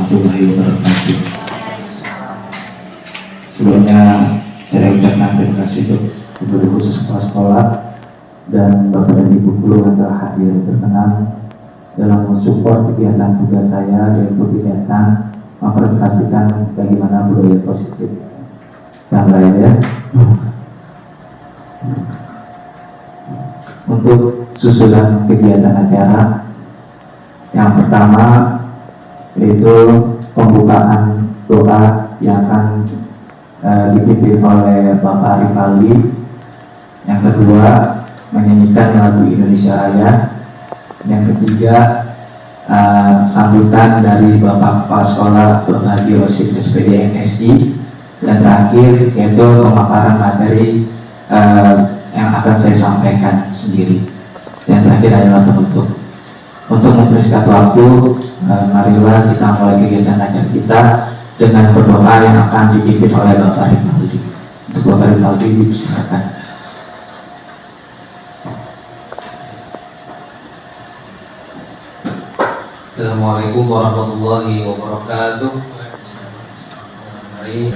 warahmatullahi wabarakatuh. Sebelumnya saya ucapkan terima kasih untuk guru khusus kepala sekolah dan Bapak dan Ibu guru yang telah hadir berkenan dalam mensupport kegiatan tugas saya, yaitu kegiatan mempresentasikan bagaimana budaya positif yang lainnya. Untuk susunan kegiatan acara, yang pertama yaitu pembukaan doa yang akan dipimpin oleh Bapak Rivaldi. Yang kedua, menyanyikan lagu Indonesia Raya. Yang ketiga, sambutan dari Bapak Kepala Sekolah Bapak Haji Rosyid SPD MSI. Dan terakhir yaitu pemaparan materi yang akan saya sampaikan sendiri. Dan terakhir adalah penutup. Untuk mempersingkat waktu, marilah kita mulai kegiatan acara kita dengan berdoa yang akan dipimpin oleh Bapak Rivaldi. Untuk Bapak Rivaldi dipersilakan. Assalamualaikum warahmatullahi wabarakatuh. Mari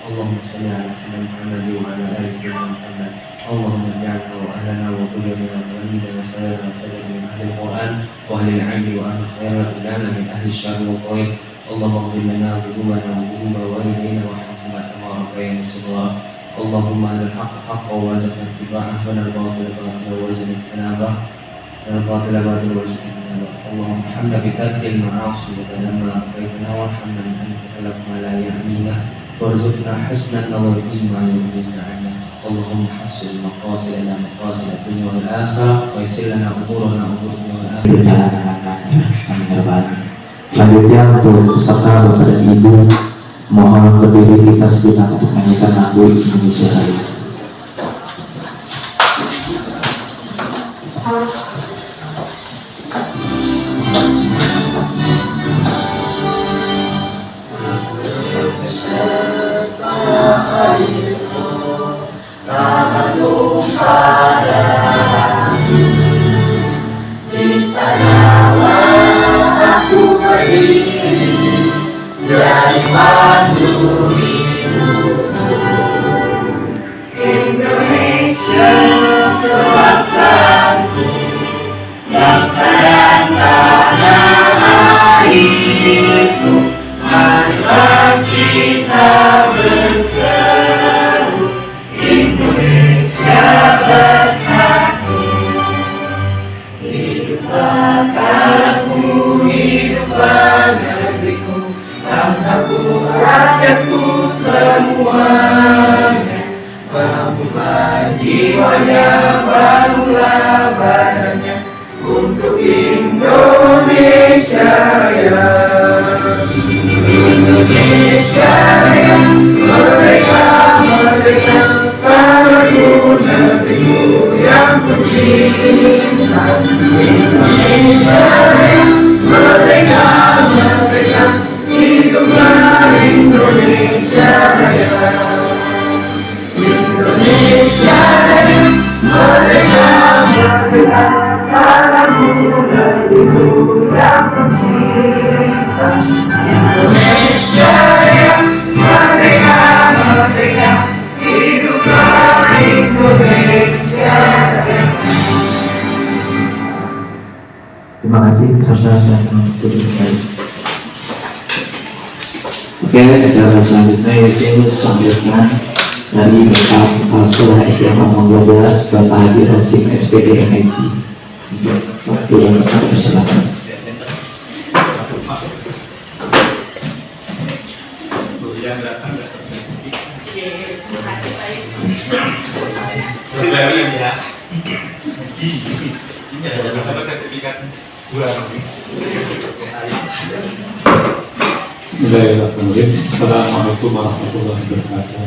Allahumma salli ala sayyidina Muhammad wa ala ali sayyidina Muhammad. Allahumma ja'alna wa ahlana wa kullana min al-muslimin wa sallim min ahli al-Qur'an wa ahli al-'ilmi wa ahli khairat lana min ahli syarri wa qaid. Allahumma ighfir lana dhunubana wa dhunuba walidayna wa rahmana kama rabbayana saghira. Allahumma arina al-haqqa haqqan warzuqna ittiba'ahu wa arina al-batila batilan warzuqna ijtinabah. اللهم ارحمنا بترك المعاصي وتنمى بيتنا وارحمنا من ان نتكلم ما لا يعنينا وارزقنا حسن النظر فيما يرضينا عنا. اللهم حسن مقاصدنا مقاصد الدنيا والاخره ويسر لنا امورنا امور الدنيا والاخره. Selanjutnya untuk peserta Bapak dan Ibu, mohon berdiri kita sejenak untuk menyanyikan lagu Indonesia Raya. Indonesia bangsaku yang sayang tanah airku, marilah kita berseru, Indonesia bersatu. Hiduplah tanahku, hiduplah negeriku, bangsaku, rakyatku semuanya. Bangunlah jiwanya, bangunlah badannya untuk Indonesia Raya. Indonesia Raya, merdeka, merdeka, tanahku, negeriku yang tercinta. Indonesia Raya, merdeka, merdeka, hiduplah Indonesia Raya. Indonesia Raya, merdeka, merdeka, tanahku, negeriku yang tercinta. Indonesia Raya, merdeka, merdeka, hiduplah Indonesia Raya. Terima kasih peserta, silakan untuk duduk kembali. Oke, acara selanjutnya yaitu sambilkan dari Bapak Kepala Sekolah SMA 12 Bapak Haji Rosyid SPD MSI. Waktu yang tepat, persilakan. Assalamualaikum warahmatullahi wabarakatuh.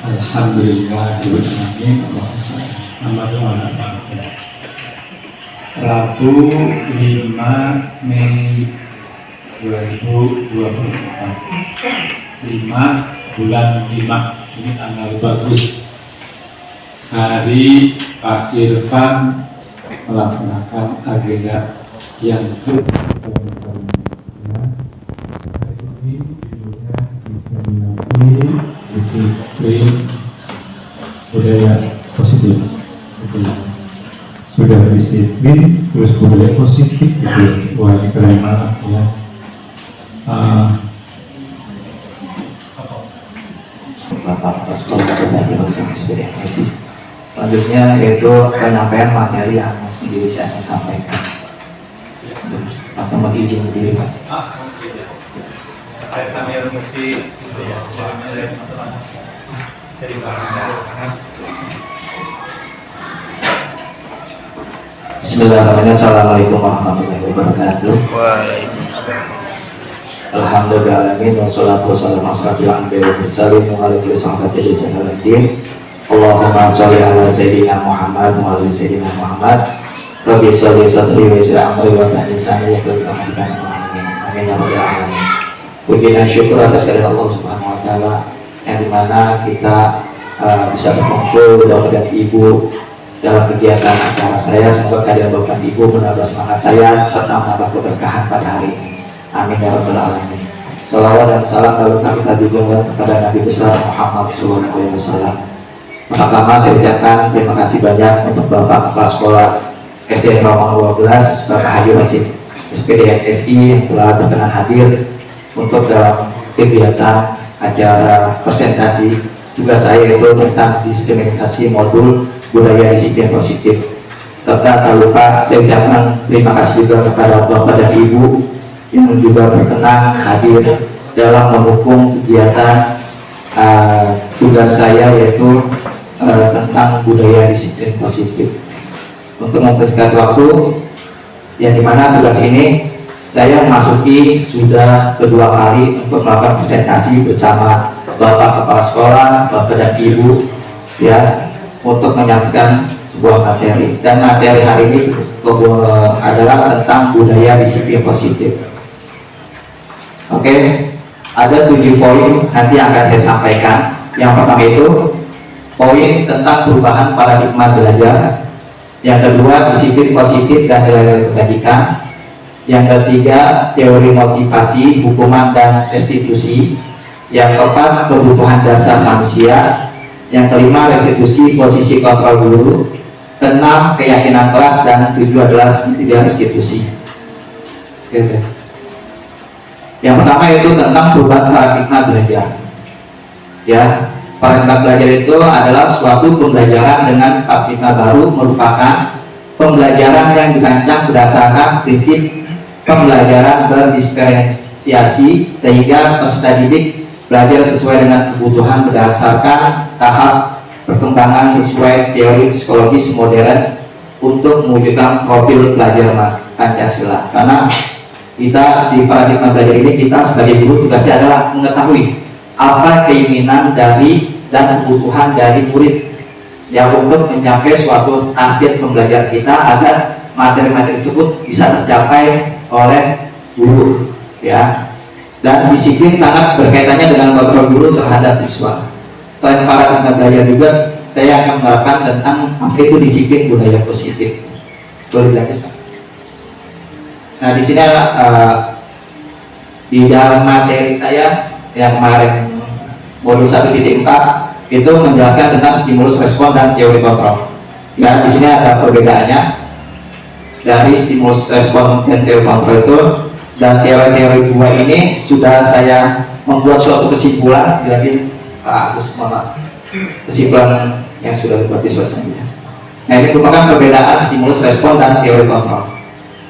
Alhamdulillahirrahmanirrahim. Rabu 5 Mei 2024. 5 bulan 5 ini tanggal bagus. Hari Pak Irfan melaksanakan agenda yang cukup. Hari ini judulnya diseminasi disiplin budaya positif. Sudah disiplin terus budaya positif gitu. Wah, ini keren banget ya. Bapak Sekolah Berbagi Dosen SPDMSI. Selanjutnya yaitu penyampaian materi yang sendiri saya akan sampaikan. Pak Teman izin berdiri Pak. Saya sambil mesti saya di belakang. Bismillahirrahmanirrahim. Assalamualaikum warahmatullahi wabarakatuh. Alhamdulillahirrahmanirrahim. Wassalatu wassalamu ala asyrafil anbiya'i wal mursalin wa ala alihi washabbihi wasallam. Allahumma sholli ala sayyidina Muhammad wa ala sayyidina Muhammad. Rabbi sholli sadri wa yassir amri wa hlul 'uqdatam min lisani yafqahu qawli. Amin ya rabbal alamin. Puji dan syukur atas kehadirat Allah Subhanahu wa taala yang dimana kita bisa berkumpul Bapak dan Ibu dalam kegiatan acara saya. Semoga kehadiran Bapak dan Ibu menambah semangat saya serta menambah keberkahan pada hari ini. Amin ya rabbal alamin. Salawat dan salam lalu kita junjungan kepada Nabi besar Muhammad SAW. Pertama saya ucapkan terima kasih banyak untuk Bapak Kepala Sekolah SD Rawang 12 Bapak Haji Rashid SPDMSI yang telah berkenan hadir untuk dalam kegiatan acara presentasi tugas saya itu tentang diseminasi modul budaya disiplin positif. Serta tak lupa saya ucapkan terima kasih juga kepada Bapak dan Ibu yang juga berkenan hadir dalam mendukung kegiatan tugas saya yaitu tentang budaya disiplin positif. Untuk mempersingkat waktu, yang dimana tugas ini saya memasuki sudah kedua kali untuk melakukan presentasi bersama Bapak Kepala Sekolah, Bapak dan Ibu ya, untuk menyampaikan sebuah materi. Dan materi hari ini adalah tentang budaya disiplin positif. Oke, ada 7 poin nanti akan saya sampaikan. Yang pertama itu poin tentang perubahan paradigma belajar. Yang kedua, disiplin positif dan nilai kebajikan. Yang ketiga, teori motivasi, hukuman dan restitusi. Yang keempat, kebutuhan dasar manusia. Yang kelima, restitusi posisi kontrol guru. Keenam, keyakinan kelas. Dan 7 adalah segitiga restitusi. Oke. Yang pertama itu tentang perubahan paradigma belajar. Ya, paradigma belajar itu adalah suatu pembelajaran dengan paradigma baru, merupakan pembelajaran yang dirancang berdasarkan prinsip pembelajaran berdiferensiasi sehingga peserta didik belajar sesuai dengan kebutuhan berdasarkan tahap perkembangan sesuai teori psikologis modern untuk mewujudkan profil pelajar Pancasila. Karena kita di paradigma belajar ini, kita sebagai guru tugasnya adalah mengetahui apa keinginan dari dan kebutuhan dari murid yang untuk mencapai suatu target pembelajaran kita agar materi-materi tersebut bisa tercapai oleh guru ya. Dan disiplin sangat berkaitannya dengan kontrol guru terhadap siswa. Selain paradigma belajar juga saya akan menerapkan tentang apa itu disiplin budaya positif. Boleh dilanjutkan. Nah, di sini di dalam materi saya yang kemarin modul 1.4 itu menjelaskan tentang stimulus respon dan teori kontrol. Ya, di sini ada perbedaannya dari stimulus respon dan teori kontrol itu, dan teori-teori dua ini sudah saya membuat suatu kesimpulan. Jadi Pak Agus, kesimpulan yang sudah dibuat di selanjutnya. Nah, ini merupakan perbedaan stimulus respon dan teori kontrol.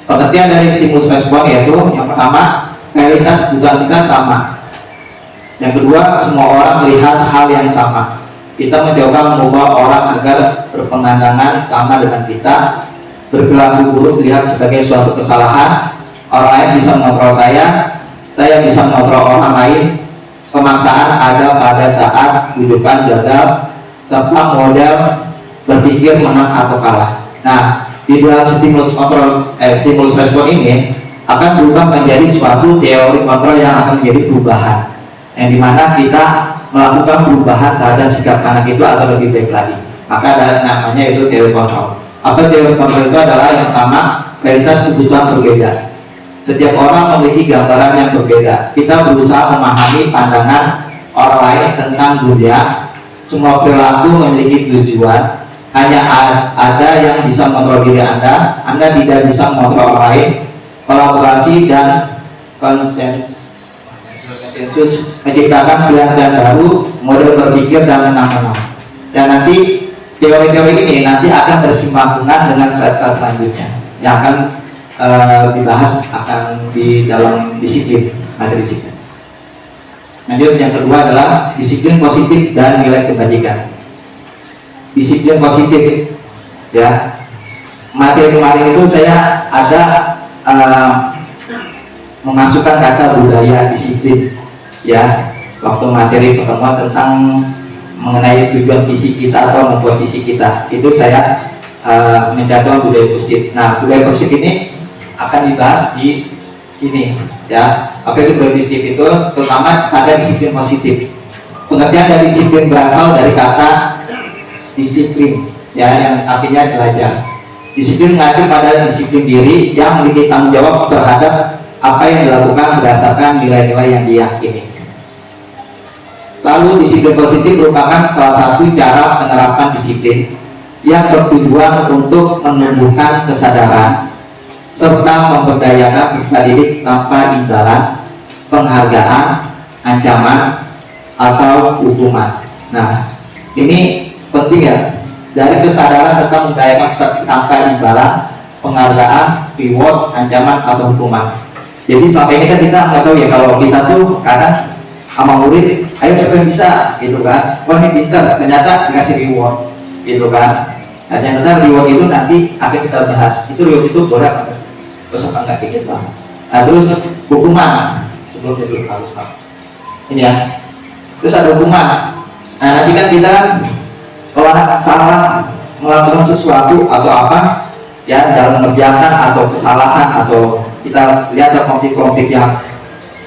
Pengertian dari stimulus respon yaitu yang pertama, realitas kebutuhan kita sama. Yang kedua, semua orang melihat hal yang sama. Kita mencoba mengubah orang agar berpandangan sama dengan kita. Berperilaku buruk dilihat sebagai suatu kesalahan. Orang lain bisa mengontrol saya bisa mengontrol orang lain. Pemaksaan ada pada saat kehidupan gagal, serta model berpikir menang atau kalah. Nah, di dalam stimulus respon ini akan berubah menjadi suatu teori kontrol yang akan menjadi perubahan, yang dimana kita melakukan perubahan terhadap sikap anak itu atau lebih baik lagi. Maka ada namanya itu teori kontrol. Apa teori kontrol itu adalah yang pertama, realitas kebutuhan berbeda. Setiap orang memiliki gambaran yang berbeda. Kita berusaha memahami pandangan orang lain tentang dunia. Semua perilaku memiliki tujuan. Hanya ada yang bisa mengontrol diri Anda. Anda tidak bisa mengontrol orang lain. Kolaborasi dan konsensus menciptakan pilihan baru, model berpikir dan menang-menang. Dan nanti teori-teori ini nanti akan bersinggungan dengan slide-slide selanjutnya yang akan dibahas akan di dalam disiplin materi disiplin. Lanjut, yang kedua adalah disiplin positif dan nilai kebajikan. Disiplin positif, ya. Materi kemarin itu saya ada memasukkan kata budaya disiplin, ya. Waktu materi pertemuan tentang mengenai tujuan visi kita atau membuat visi kita, itu saya mencatat budaya positif. Nah, budaya positif ini akan dibahas di sini, ya. Apa itu budaya positif? Itu terutama pada disiplin positif. Pengertian dari disiplin berasal dari kata disiplin, ya, yang artinya belajar. Disiplin mengacu pada disiplin diri yang memiliki tanggung jawab terhadap apa yang dilakukan berdasarkan nilai-nilai yang diyakini. Lalu disiplin positif merupakan salah satu cara penerapan disiplin yang bertujuan untuk menumbuhkan kesadaran serta memberdayakan peserta didik tanpa imbalan, penghargaan, ancaman, atau hukuman. Nah, ini penting, ya, dari kesadaran serta memberdayakan peserta didik tanpa imbalan, penghargaan, reward, ancaman, atau hukuman. Jadi sampai ini kan kita nggak tahu, ya, kalau kita tuh kadang sama murid, ayo siapa yang bisa, gitu kan? Wah, ini pintar, ternyata dikasih reward, gitu kan? Nah, ternyata reward itu nanti akan kita bahas. Itu reward itu boleh apa enggak? Terus apa enggak gitu, Pak? Nah, terus hukuman sebelum itu harus, Pak. Ini, ya. Terus ada hukuman. Nah, nanti kan kita kalau anak salah melakukan sesuatu atau apa, ya, dalam mengerjakan atau kesalahan, atau kita lihat ada konflik-konflik yang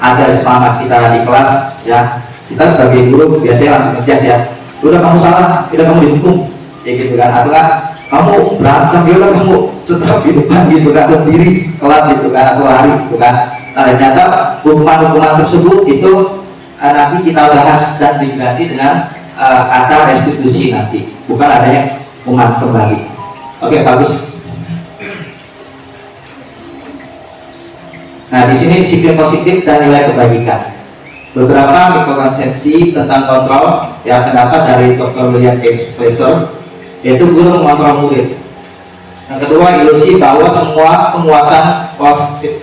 ada selama kita di kelas, ya, kita sebagai guru biasanya langsung ngejudge, ya, udah kamu salah, udah kamu dihukum, ya, gitu kan? Atau kan kamu berantem, ya udah kamu setrap di depan, gitu kan, berdiri kelas, gitu kan, atau lari, gitu kan. Nah, ternyata hukuman-hukuman tersebut itu nanti kita bahas dan diganti dengan kata restitusi nanti, bukan adanya hukuman kembali. Oke, bagus. Nah, di sini disiplin positif dan nilai kebajikan. Beberapa mikrokonsepsi tentang kontrol yang terdapat dari Dr. William Kaiser, yaitu guru mengontrol murid. Yang kedua, ilusi bahwa semua penguatan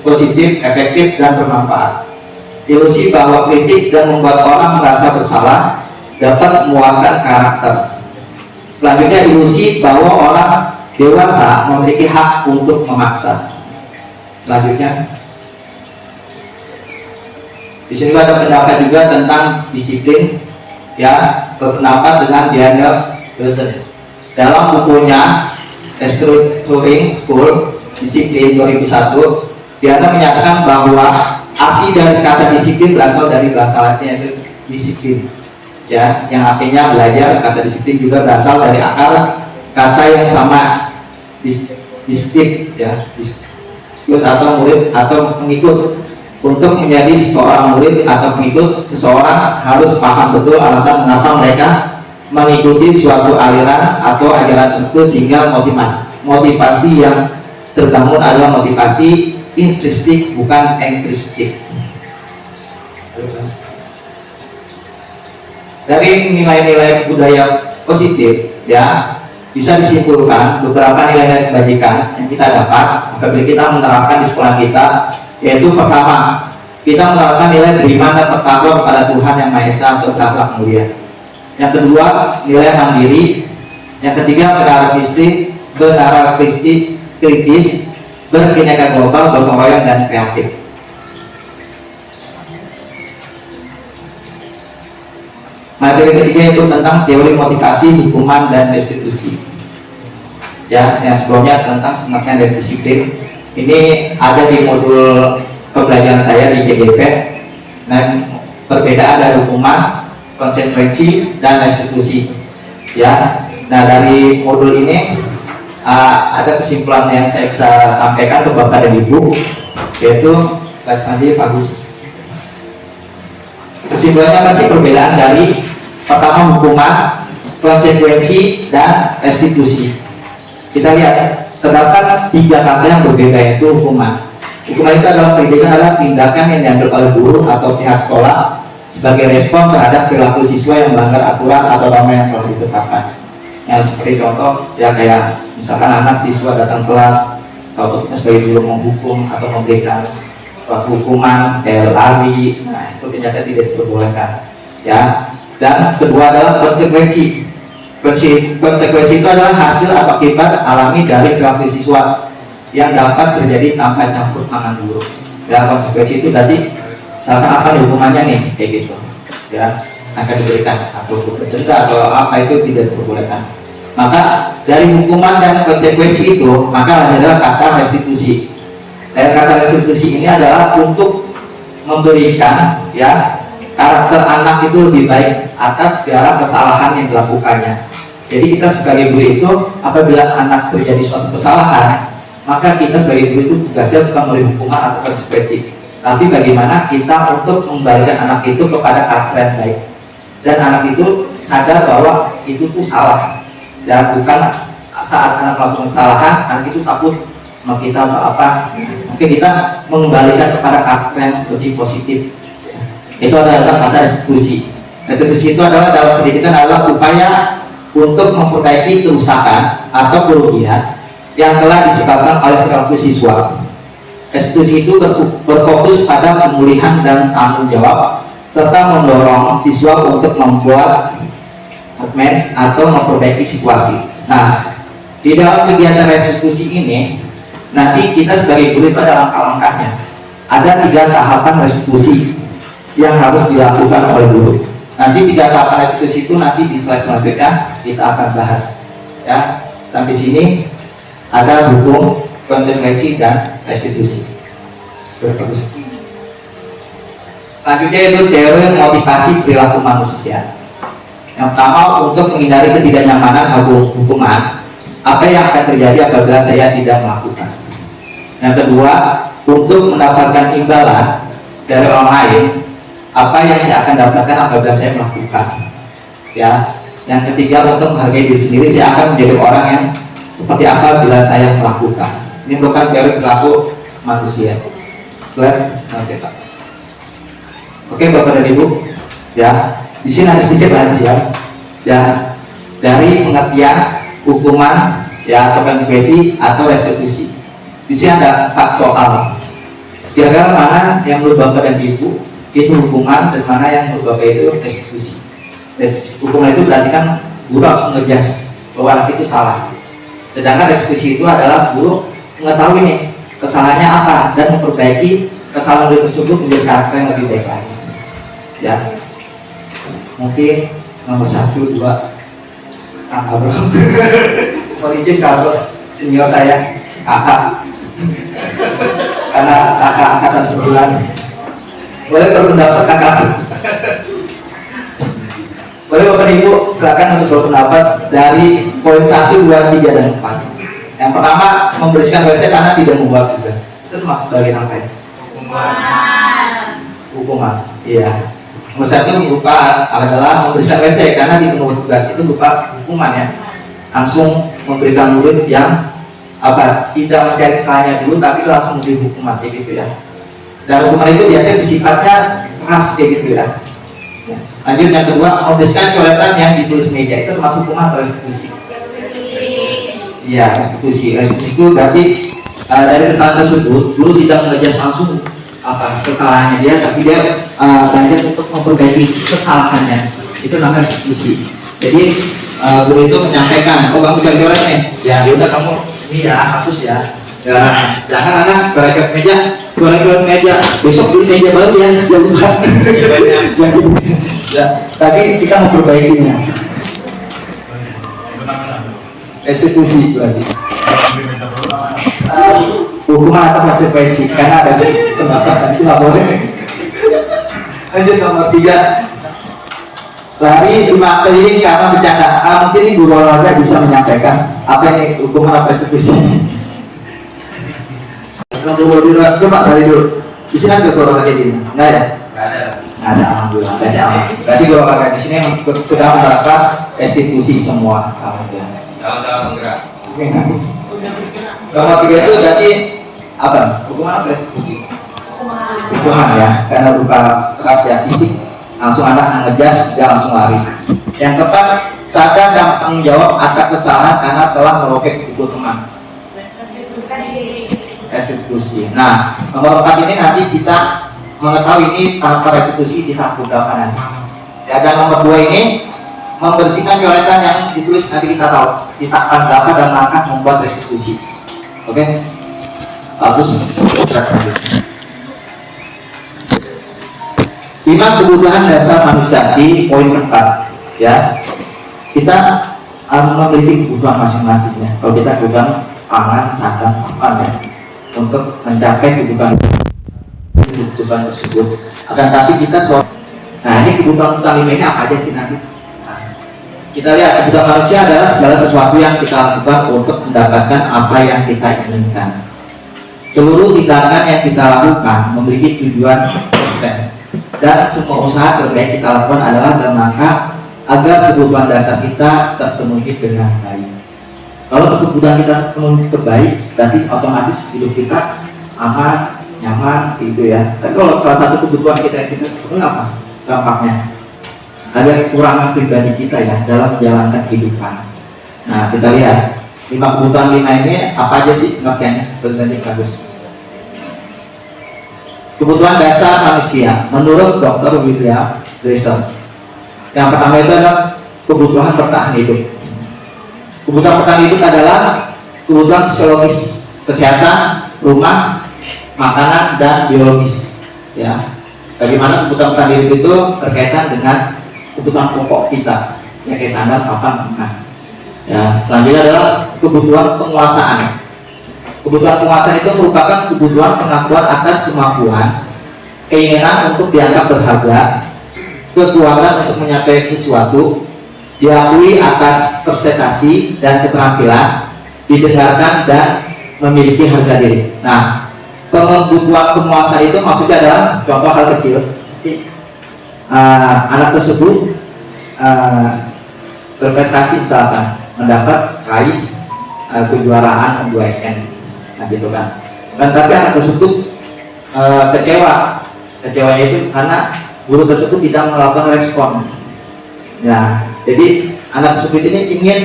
positif, efektif, dan bermanfaat. Ilusi bahwa kritik dan membuat orang merasa bersalah dapat menguatkan karakter. Selanjutnya, ilusi bahwa orang dewasa memiliki hak untuk memaksa. Selanjutnya, di sini ada pendapat juga tentang disiplin, ya, berpendapat dengan Daniel Wilson. Dalam bukunya Restructuring School Disiplin 2001, dia menyatakan bahwa arti dari kata disiplin berasal dari bahasa Latin, yaitu disiplin, ya, yang artinya belajar. Kata disiplin juga berasal dari akar kata yang sama, disiplin, ya, terus atau murid atau pengikut. Untuk menjadi seorang murid atau pengikut, seseorang harus paham betul alasan mengapa mereka mengikuti suatu aliran atau ajaran tertentu, sehingga motivasi yang terbangun adalah motivasi intrinsik, bukan ekstrinsik. Dari nilai-nilai budaya positif, ya, bisa disimpulkan beberapa nilai kebajikan yang kita dapat apabila kita menerapkan di sekolah kita, yaitu pertama, kita menerapkan nilai beriman dan bertakwa kepada Tuhan Yang Maha Esa atau berakhlak mulia. Yang kedua, nilai mandiri. Yang ketiga, berkarakteristik kritis, berkinerja global, gotong royong, dan kreatif. Materi ketiga itu tentang teori motivasi, hukuman, dan restitusi. Ya, yang sebelumnya tentang pengertian dari disiplin. Ini ada di modul pembelajaran saya di GGP. Dan perbedaan dari hukuman, konsekuensi, dan restitusi. Ya, nah dari modul ini ada kesimpulan yang saya bisa sampaikan ke Bapak dan Ibu, yaitu slide selanjutnya bagus. Kesimpulannya apa sih perbedaan dari pertama hukuman, konsekuensi, dan restitusi? Kita lihat terdapat 3 kata yang berbeda, yaitu hukuman. Hukuman itu adalah tindakan yang diambil oleh guru atau pihak sekolah sebagai respon terhadap perilaku siswa yang melanggar aturan atau norma yang telah ditetapkan. Yang seperti contoh, ya kayak misalkan anak siswa datang telat, atau kita sebagai guru menghukum atau memberikan hukuman kayak lari, nah itu ternyata tidak diperbolehkan. Ya, dan kedua adalah konsekuensi. Konsekuensi itu adalah hasil atau akibat alami dari perilaku siswa yang dapat terjadi tanpa campur tangan guru. Dan konsekuensi itu tadi misalkan apa hukumannya nih, kayak gitu ya, akan diberikan atau denda atau apa, itu tidak diperbolehkan. Maka dari hukuman dan konsekuensi itu maka adalah kata restitusi. Dan kata restitusi ini adalah untuk memberikan ya karakter anak itu lebih baik atas segala kesalahan yang dilakukannya. Jadi kita sebagai guru itu apabila anak terjadi suatu kesalahan, maka kita sebagai guru itu tugasnya bukan memberi hukuman atau konsekuensi, tapi bagaimana kita untuk membalikan anak itu kepada karakter yang baik, dan anak itu sadar bahwa itu tuh salah, dan bukan saat anak melakukan kesalahan anak itu takut kita apa. Oke, kita mengembalikan kepada karakter yang lebih positif. Itu adalah kata restitusi. Restitusi itu adalah dalam pendidikan adalah upaya untuk memperbaiki kerusakan atau kerugian yang telah disebabkan oleh perilaku siswa. Restitusi itu berfokus pada pemulihan dan tanggung jawab serta mendorong siswa untuk membuat amends atau memperbaiki situasi. Nah, di dalam kegiatan restitusi ini nanti kita sebagai guru itu ada langkah-langkahnya. Ada 3 tahapan restitusi yang harus dilakukan oleh guru. Nanti 3 tahapan restitusi itu nanti di slide selanjutnya kita akan bahas. Ya, sampai sini ada hukum, konsekuensi, dan restitusi. Bagus. Selanjutnya itu teori motivasi perilaku manusia. Yang pertama, untuk menghindari ketidaknyamanan hukuman, apa yang akan terjadi apabila saya tidak melakukan. Yang kedua, untuk mendapatkan imbalan dari orang lain, apa yang saya akan dapatkan apabila saya melakukan. Ya. Yang ketiga, untuk menghargai diri sendiri, saya akan menjadi orang yang seperti apa bila saya melakukan. Ini merupakan teori perilaku manusia. Slide nanti Pak. Oke Bapak dan Ibu, ya di sini ada sedikit perhatian. Ya, dari pengertian hukuman, ya atau konsekuensi atau restitusi. Di sini ada 4 soal. Kira-kira mana yang menurut Bapak dan Ibu itu hukuman dan mana yang menurut Bapak itu restitusi? Hukuman itu berarti kan guru harus mengejas bahwa anak itu salah. Sedangkan restitusi itu adalah guru mengetahui nih kesalahannya apa dan memperbaiki kesalahan guru tersebut menjadi karakter yang lebih baik lagi. Ya, mungkin nomor 1, 2, kakak bro. Mohon izin kalau senior saya kakak, karena kakak angkatan 9. Boleh berpendapat kakak? Boleh Bapak Ibu, silakan untuk berpendapat dari poin 1, 2, 3, dan 4. Yang pertama, membersihkan WC karena tidak membuat tugas. Itu termasuk bagian apa ya? Hukuman. Iya. Nomor 1 berupa adalah membersihkan WC karena tidak membuat tugas. Itu berupa hukuman ya. Langsung memberikan murid yang apa? Tidak mencari kesalahannya dulu, tapi langsung memberi hukuman kayak gitu ya. Dan hukuman itu biasanya sifatnya keras kayak gitu ya. Lanjut yang kedua, membersihkan coretan yang ditulis meja. Itu termasuk hukuman atau restitusi? Iya, restitusi. Restitusi itu berarti dari kesalahan tersebut guru tidak mengejar langsung apa kesalahannya dia, tapi dia lanjut untuk memperbaiki kesalahannya. Itu namanya restitusi. Jadi guru itu menyampaikan, oh kamu tidak coret nih, ya udah kamu ini ya hapus ya. Ya, jangan anak coret meja, besok beli meja baru ya, jangan lupa. Ya, tapi kita memperbaikinya. Restitusi berarti. Hukuman atau konsekuensi, karena ada sih pendapat itu nggak boleh. Lanjut nomor 3, Lari 5 keliling karena bercanda. Mungkin ini guru olahraga bisa menyampaikan apa ini hukuman apa eksekusi. Kalau guru di luar coba cari dulu. Di sini ada guru olahraga di sini? Nggak ada? Nggak ada. Nggak ada, alhamdulillah. Berarti guru olahraga di sini sudah menerapkan restitusi semua. Alhamdulillah. Tahu-tahu bergerak. Nomor 3 itu berarti apa? Hukuman apa restitusi? Hukuman ya, karena berupa keras ya, fisik. Langsung anak ngejas, dia langsung lari. Yang keempat, sadar dan tanggung jawab atas kesalahan karena telah merobek buku teman. Restitusi. Nah, nomor 4 ini nanti kita mengetahui ini tahap restitusi di tahap berapa nanti. Ya, dan nomor 2 ini membersihkan coretan yang ditulis nanti kita tahu di tahap berapa dan langkah membuat restitusi. Oke, bagus. 5 kebutuhan dasar manusia di poin keempat ya, kita memiliki kebutuhan masing-masingnya. Kalau kita kebutuhan pangan, sandang, papan ya, untuk mencapai kebutuhan tersebut. Akan tapi kita nah ini kebutuhan 5 ini apa aja sih nanti? Nah, kita lihat kebutuhan manusia adalah segala sesuatu yang kita lakukan untuk mendapatkan apa yang kita inginkan. Seluruh tindakan yang kita lakukan memiliki tujuan konsisten. Dan semua usaha terbaik kita lakukan adalah dalam rangka agar kebutuhan dasar kita terpenuhi dengan baik. Kalau kebutuhan kita terpenuhi terbaik, berarti otomatis hidup kita aman, nyaman, gitu ya. Tapi kalau salah satu kebutuhan kita yang kita terpenuhi apa? Dampaknya ada kekurangan pribadi kita ya dalam menjalankan kehidupan. Nah, kita lihat 5 kebutuhan 5 ini apa aja sih pengertiannya? Berarti bagus. Kebutuhan dasar manusia menurut Dr. William Glasser. Yang pertama itu adalah kebutuhan bertahan hidup. Kebutuhan bertahan hidup adalah kebutuhan fisiologis, kesehatan, rumah, makanan, dan biologis. Ya, bagaimana kebutuhan bertahan hidup itu berkaitan dengan kebutuhan pokok kita, ya kayak sandang, papan, makan. Ya, selanjutnya adalah kebutuhan penguasaan. Kebutuhan penguasaan itu merupakan kebutuhan pengakuan atas kemampuan, keinginan untuk dianggap berharga, kekuatan untuk mencapai sesuatu, diakui atas prestasi dan keterampilan, didengarkan dan memiliki harga diri. Nah, kebutuhan penguasaan itu maksudnya adalah contoh hal kecil seperti anak tersebut berprestasi misalkan mendapat raih kejuaraan 2 SN. Nah, gitu kan. Dan tapi anak tersebut kecewanya itu karena guru tersebut tidak melakukan respon. Ya, jadi anak tersebut ini ingin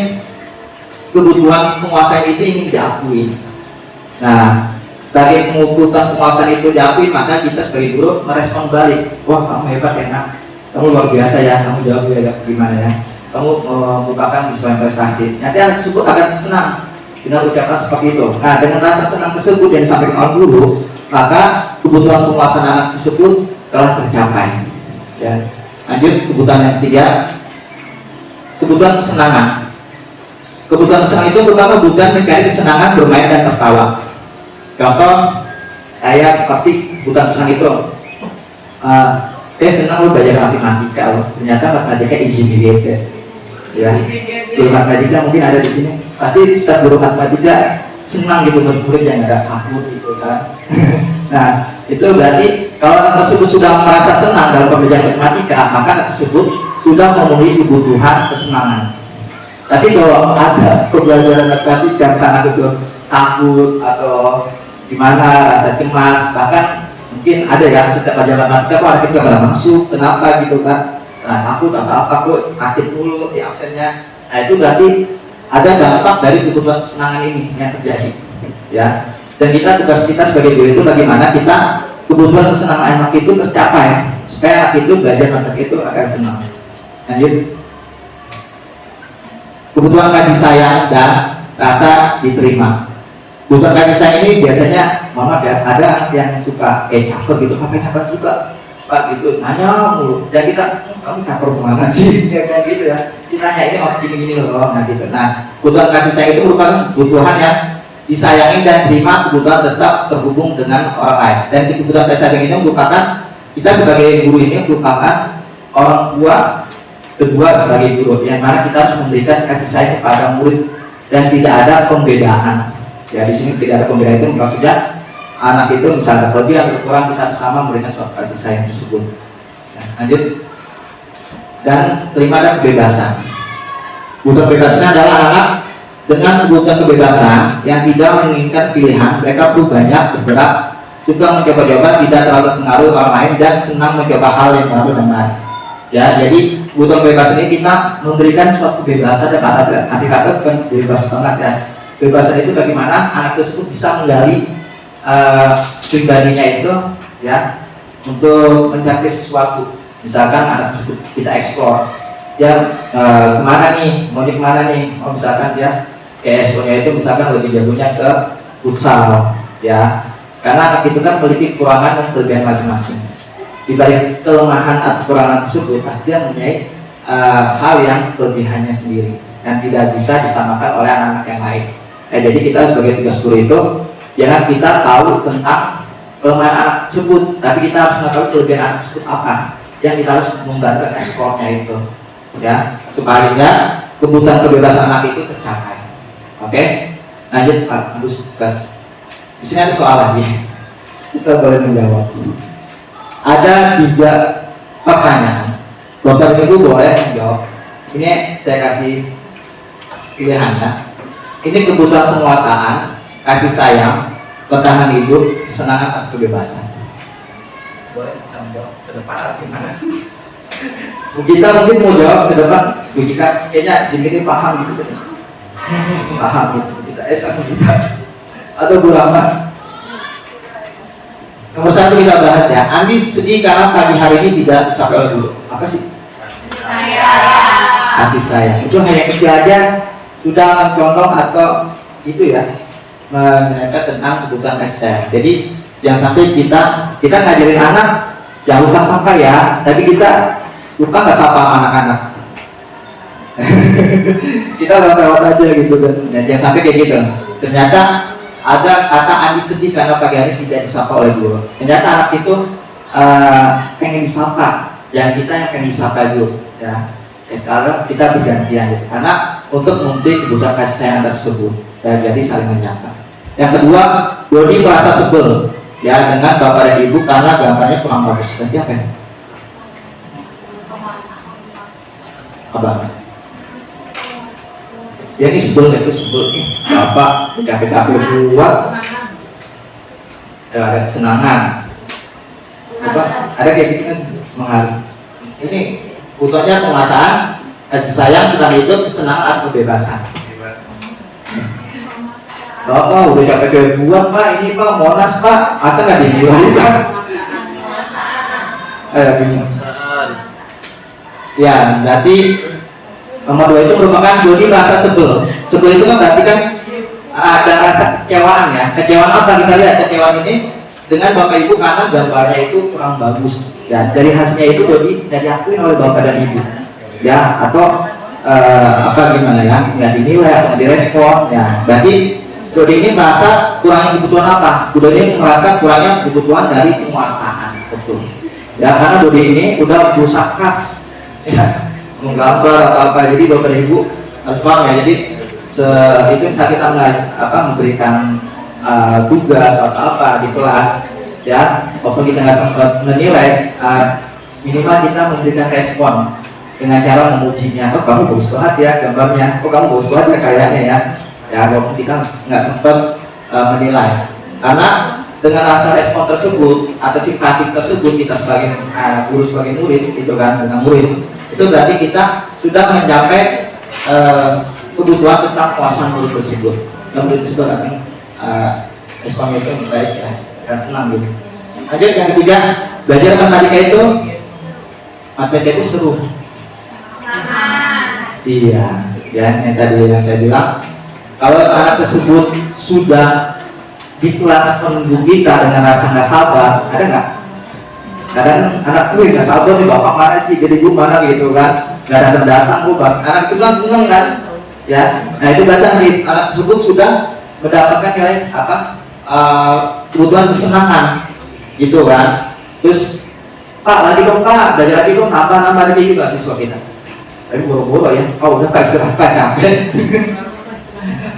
kebutuhan penguasaan itu ingin diakui. Nah, sebagai kebutuhan penguasaan itu diakui, maka kita sebagai guru merespon balik. Wah, kamu hebat ya nak, kamu luar biasa ya, kamu jawab ya gimana ya, kamu merupakan siswa yang prestasi. Nanti anak tersebut akan senang dengan ucapan seperti itu. Nah, dengan rasa senang tersebut yang disampaikan oleh guru, maka kebutuhan penguasaan anak tersebut telah tercapai. Ya. Lanjut kebutuhan yang ketiga, kebutuhan kesenangan. Kebutuhan kesenangan itu merupakan kebutuhan mencari kesenangan bermain dan tertawa. Contoh, saya seperti kebutuhan kesenangan itu, saya senang loh belajar matematika loh. Ternyata matematika easy related. Ya, guru matematika mungkin ada di sini. Pasti setiap guru matematika senang gitu murid yang ada takut gitu kan. Nah, itu berarti kalau anak tersebut sudah merasa senang dalam pembelajaran matematika, maka anak tersebut sudah memenuhi kebutuhan kesenangan. Tapi kalau ada pembelajaran matematika sangat itu takut atau gimana, rasa cemas, bahkan mungkin ada yang setiap pelajaran matematika kok kita nggak masuk, kenapa gitu kan? Nah, takut atau apa kok sakit mulu di absennya. Nah, itu berarti ada dampak dari kebutuhan kesenangan ini yang terjadi, ya. Dan tugas kita sebagai guru itu bagaimana kita kebutuhan kesenangan anak itu tercapai supaya anak itu belajar matematika itu agar senang. Lanjut, kebutuhan kasih sayang dan rasa diterima. Kebutuhan kasih sayang ini biasanya, mama ada anak yang suka caper gitu, apa suka Pak gitu, nanya mulu, dan kita, kamu caper banget sih, ya kayak gitu ya. Ditanya ini maksud gini loh, nah gitu. Nah, kebutuhan kasih sayang itu merupakan kebutuhan yang disayangi dan terima, kebutuhan tetap terhubung dengan orang lain. Dan kebutuhan kasih sayang ini merupakan kita sebagai guru ini merupakan orang tua kedua sebagai guru, yang mana kita harus memberikan kasih sayang kepada murid dan tidak ada pembedaan. Ya, di sini tidak ada pembedaan, itu maksudnya anak itu misalnya lebih atau kurang, kita sama memberikan suatu kasih sayang tersebut. Nah, lanjut. Dan kelima ada kebebasan. Kebutuhan kebebasannya adalah anak dengan kebutuhan kebebasan yang tidak menginginkan pilihan. Mereka perlu banyak bergerak, suka mencoba-coba, tidak terlalu terpengaruh orang lain, dan senang mencoba hal yang baru dan baru. Ya, jadi kebutuhan kebebasan ini kita memberikan suatu kebebasan, dan kata-kata bukan bebas banget ya. Kebebasan itu bagaimana anak tersebut bisa menggali pribadinya itu ya untuk mencari sesuatu. Misalkan anak tersebut kita eksplor, dia kemana nih, mau kemana nih? Oh, misalkan dia eksplornya itu misalkan lebih jagonya ke futsal, ya. Karena anak itu kan memiliki kekurangan dan kelebihan masing-masing. Di balik kelemahan atau kekurangan tersebut, pasti dia mempunyai hal yang kelebihannya sendiri dan tidak bisa disamakan oleh anak-anak yang lain. Jadi kita sebagai tugas guru itu jangan kita tahu tentang kelemahan anak tersebut, tapi kita harus mengetahui kelebihan anak tersebut apa yang kita harus membantu eksplornya itu, ya, supaya kebutuhan kebebasan anak itu tercapai. Oke, lanjut Pak Agus. Di sini ada soal lagi, kita boleh menjawab. Ada 3 pertanyaan, Bapak Ibu boleh menjawab. Ini saya kasih pilihannya. Ini kebutuhan penguasaan, kasih sayang, bertahan hidup, kesenangan atau kebebasan. Boleh bisa menjawab ke depan atau gimana? Bu Gita mungkin mau jawab ke depan. Bu Gita kayaknya dikit paham gitu. Paham gitu. Kita sama kita. Atau Bu Rahmat. Nomor 1 kita bahas ya. Andi sedih karena pagi hari ini tidak disapai oleh guru. Apa sih? Kasih sayang. Itu hanya kecil aja sudah mencontoh atau itu ya, menanyakan tentang kebutuhan kasih sayang. Jadi jangan sampai kita ngajarin anak jangan lupa sapa ya, tapi kita lupa nggak sapa anak-anak. Kita lewat aja gitu kan. Jangan sampai kayak gitu. Ternyata ada kata Andi sedih karena pagi hari tidak disapa oleh guru. Ternyata anak itu pengen disapa, yang kita yang pengen disapa dulu ya. Kalau kita bergantian gitu. Karena untuk memenuhi kebutuhan kasih sayang tersebut, jadi saling menyapa. Yang kedua, Dodi merasa sebel ya dengan bapak dan ibu karena gambarnya kurang bagus. Berarti apa ya? Apa? Ya ini sebel, itu sebel nih. Bapak capek-capek buat ya, ada kesenangan. Apa? Ada kayak gitu kan mengharu. Ini butuhnya penguasaan, kasih sayang, bukan hidup, kesenangan atau kebebasan. Bapak udah capek buat Pak, ini Pak Monas Pak, masa nggak dinilai Pak? Bingung. Ya, berarti nomor 2 itu merupakan Dodi merasa sebel. Sebel itu kan berarti kan ada rasa kekecewaan ya. Kekecewaan apa kita lihat? Kekecewaan ini dengan bapak ibu karena gambarnya itu kurang bagus. Ya, dari hasilnya itu Dodi tidak diakui oleh bapak dan ibu. Ya, atau apa gimana ya? Nggak dinilai atau nggak direspon. Ya, berarti Dodi ini merasa kurangnya kebutuhan apa? Dodi ini merasa kurangnya kebutuhan dari penguasaan, betul. Ya, karena Dodi ini udah berusaha keras, ya, menggambar atau apa. Jadi bapak dan ibu harus paham ya. Jadi itu saat kita memberikan tugas atau apa di kelas, ya, walaupun kita nggak sempat menilai, minimal kita memberikan respon dengan cara memujinya. Oh kamu bagus banget ya gambarnya. Oh kamu bagus banget ya kayaknya ya. Ya, walaupun kita nggak sempat menilai, karena dengan rasa respon tersebut atau simpatik tersebut kita sebagai guru sebagai murid itu kan dengan murid itu berarti kita sudah mencapai kebutuhan tentang penguasaan murid tersebut. Dan murid tersebut akan responnya itu baik ya, dan senang gitu. Lanjut yang ketiga, belajar matematika itu itu seru. Iya, ya yang tadi yang saya bilang. Kalau anak tersebut sudah di kelas penunggu kita dengan rasa nggak sabar, ada nggak? Kadang anak gue nggak sabar nih bapak mana sih, jadi gue mana gitu kan, nggak datang gue bang. Anak itu kan seneng kan, ya. Nah itu berarti anak tersebut sudah mendapatkan nilai apa? Kebutuhan kesenangan, gitu kan. Terus Pak lagi dong Pak, belajar lagi dong, nambah lagi gitu siswa kita. Tapi boro-boro ya, oh udah Pak istirahat Pak, capek.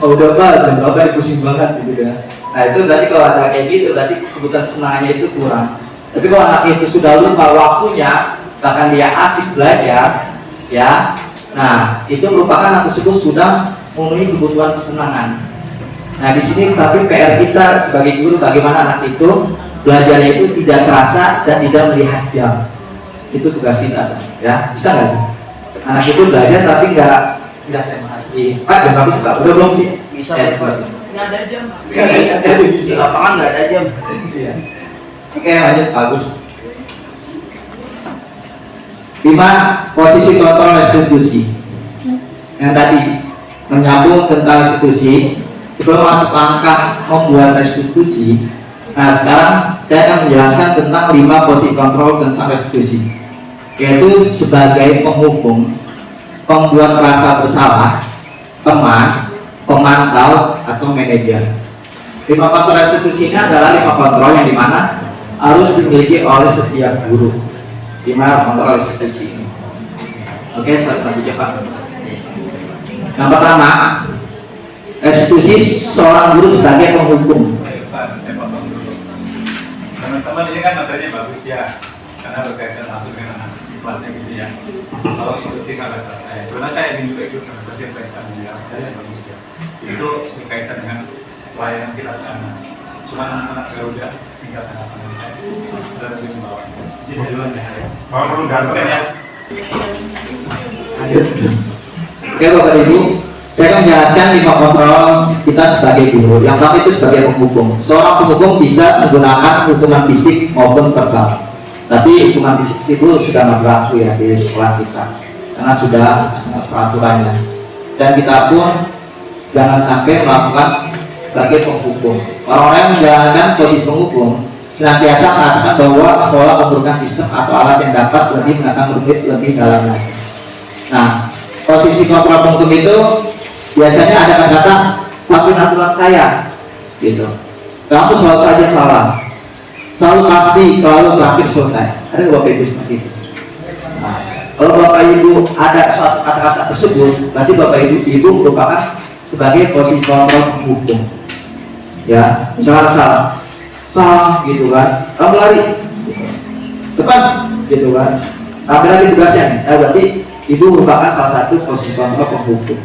Oh udah Pak, jam berapa pusing banget gitu ya. Nah itu berarti kalau ada kayak gitu, berarti kebutuhan kesenangannya itu kurang. Tapi kalau anak itu sudah lupa waktunya, bahkan dia asik belajar, ya, nah itu merupakan anak tersebut sudah memenuhi kebutuhan kesenangan. Nah di sini tapi PR kita sebagai guru bagaimana anak itu belajarnya itu tidak terasa dan tidak melihat jam. Itu tugas kita, ya bisa nggak? Anak itu belajar tapi nggak tema lagi. Pak jam habis Pak, udah belum sih? Bisa, ya, nggak ada jam. Nggak ada Di lapangan nggak ada jam. Iya. Oke lanjut, bagus. 5. Posisi kontrol restitusi. Yang tadi menyambung tentang restitusi. Sebelum masuk langkah membuat restitusi, nah sekarang saya akan menjelaskan tentang 5 posisi kontrol tentang restitusi, yaitu sebagai penghukum, pembuat rasa bersalah, teman, pemantau, atau manajer. 5 kontrol restitusi ini adalah 5 kontrol yang dimana harus dimiliki oleh setiap guru. 5 kontrol restitusi ini. Oke, selanjutnya Pak. Yang pertama, restitusi seorang guru sebagai penghukum. Pak, saya potong dulu. Teman-teman ini kan materinya bagus ya, karena berkaitan langsung dengan anak kelasnya gitu ya. Kalau ikuti sampai selesai. Sebenarnya saya ingin juga ikut sampai selesai berkaitan dengan materinya bagus ya. Itu berkaitan dengan pelayanan kita ke anak. Cuma anak-anak saya udah tinggal tanggapan saya dan lebih membawa. Jadi saya duluan ya. Kalau perlu ganteng ya. Oke Bapak Ibu, saya akan menjelaskan 5 kontrol kita sebagai guru. Yang pertama itu sebagai penghukum. Seorang penghukum bisa menggunakan hukuman fisik maupun verbal. Tapi hukuman fisik itu sudah tidak berlaku ya di sekolah kita, karena sudah peraturannya. Dan kita pun jangan sampai melakukan sebagai penghukum. Orang-orang yang menjalankan posisi penghukum senantiasa mengatakan bahwa sekolah memerlukan sistem atau alat yang dapat lebih menekan rumit lebih dalam lagi. Nah, posisi kontrol penghukum itu biasanya ada kata-kata lakuin aturan saya, gitu. Kamu selalu saja salah, selalu pasti, selalu terakhir selesai. Ada nggak Bapak Ibu seperti itu? Nah, kalau Bapak Ibu ada suatu kata-kata tersebut, berarti Bapak Ibu merupakan sebagai posisi kontrol penghukum. Ya, misalnya salah, gitu kan? Kamu lari, depan, gitu kan? Tapi lagi tugasnya nih, berarti Ibu merupakan salah satu posisi kontrol penghukum.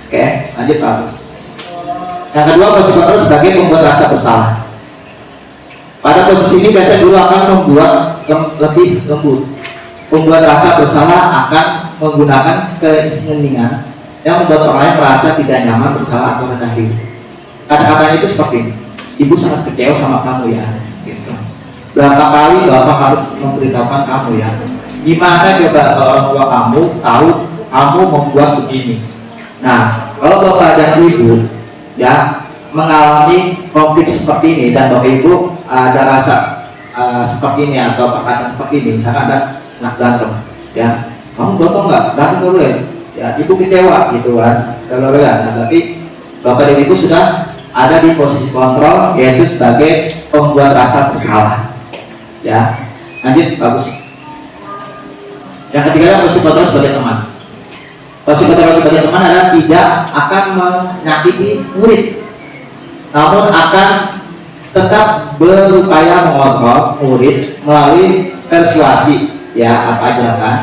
Oke, lanjut bagus. Yang kedua, posisi kontrol sebagai pembuat rasa bersalah. Pada posisi ini biasanya guru akan membuat lebih lembut. Pembuat rasa bersalah akan menggunakan keheningan yang membuat orang lain merasa tidak nyaman, bersalah atau rendah diri. Kata-katanya itu seperti ini. Ibu sangat kecewa sama kamu ya. Gitu. Berapa kali Bapak harus memberitahukan kamu ya? Gimana coba orang tua kamu tahu kamu membuat begini? Nah, kalau Bapak dan Ibu ya mengalami konflik seperti ini dan Bapak Ibu ada rasa seperti ini atau perkataan seperti ini, misalkan ada anak berantem, ya kamu gotong nggak? Berantem dulu ya, Ibu kecewa gitu kan? Nah, berarti Bapak dan Ibu sudah ada di posisi kontrol, yaitu sebagai pembuat rasa bersalah. Ya, lanjut bagus. Yang ketiga, posisi kontrol sebagai teman. Posisi kontrol sebagai teman adalah tidak akan menyakiti murid, namun akan tetap berupaya mengontrol murid melalui persuasi, ya apa aja kan.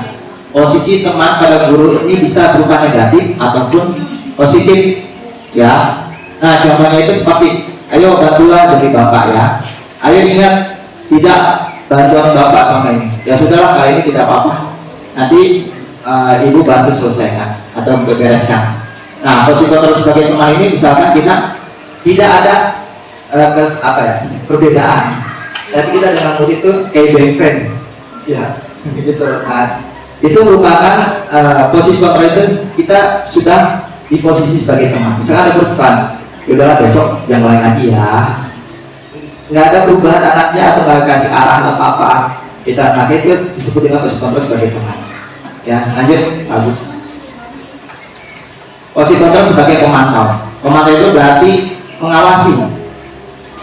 Posisi teman pada guru ini bisa berupa negatif ataupun positif, ya. Nah contohnya itu seperti, ayo bantulah demi Bapak ya. Ayo ingat tidak bantuan Bapak sama ini. Ya sudahlah kali ini tidak apa-apa. Nanti Ibu bantu selesaikan atau bereskan. Nah posisi kontrol sebagai teman ini misalkan kita tidak ada perbedaan, tapi kita dengan murid itu kayak best friend, ya gitu. Nah itu merupakan posisi kontrol itu kita sudah di posisi sebagai teman. Misalkan ada perusahaan, yaudahlah besok yang lain lagi ya, nggak ada perubahan anaknya atau nggak kasih arahan atau apa, kita nanti itu disebut dengan posisi kontrol sebagai teman. Ya lanjut bagus. Posisi kontrol sebagai pemantau. Pemantau itu berarti mengawasi.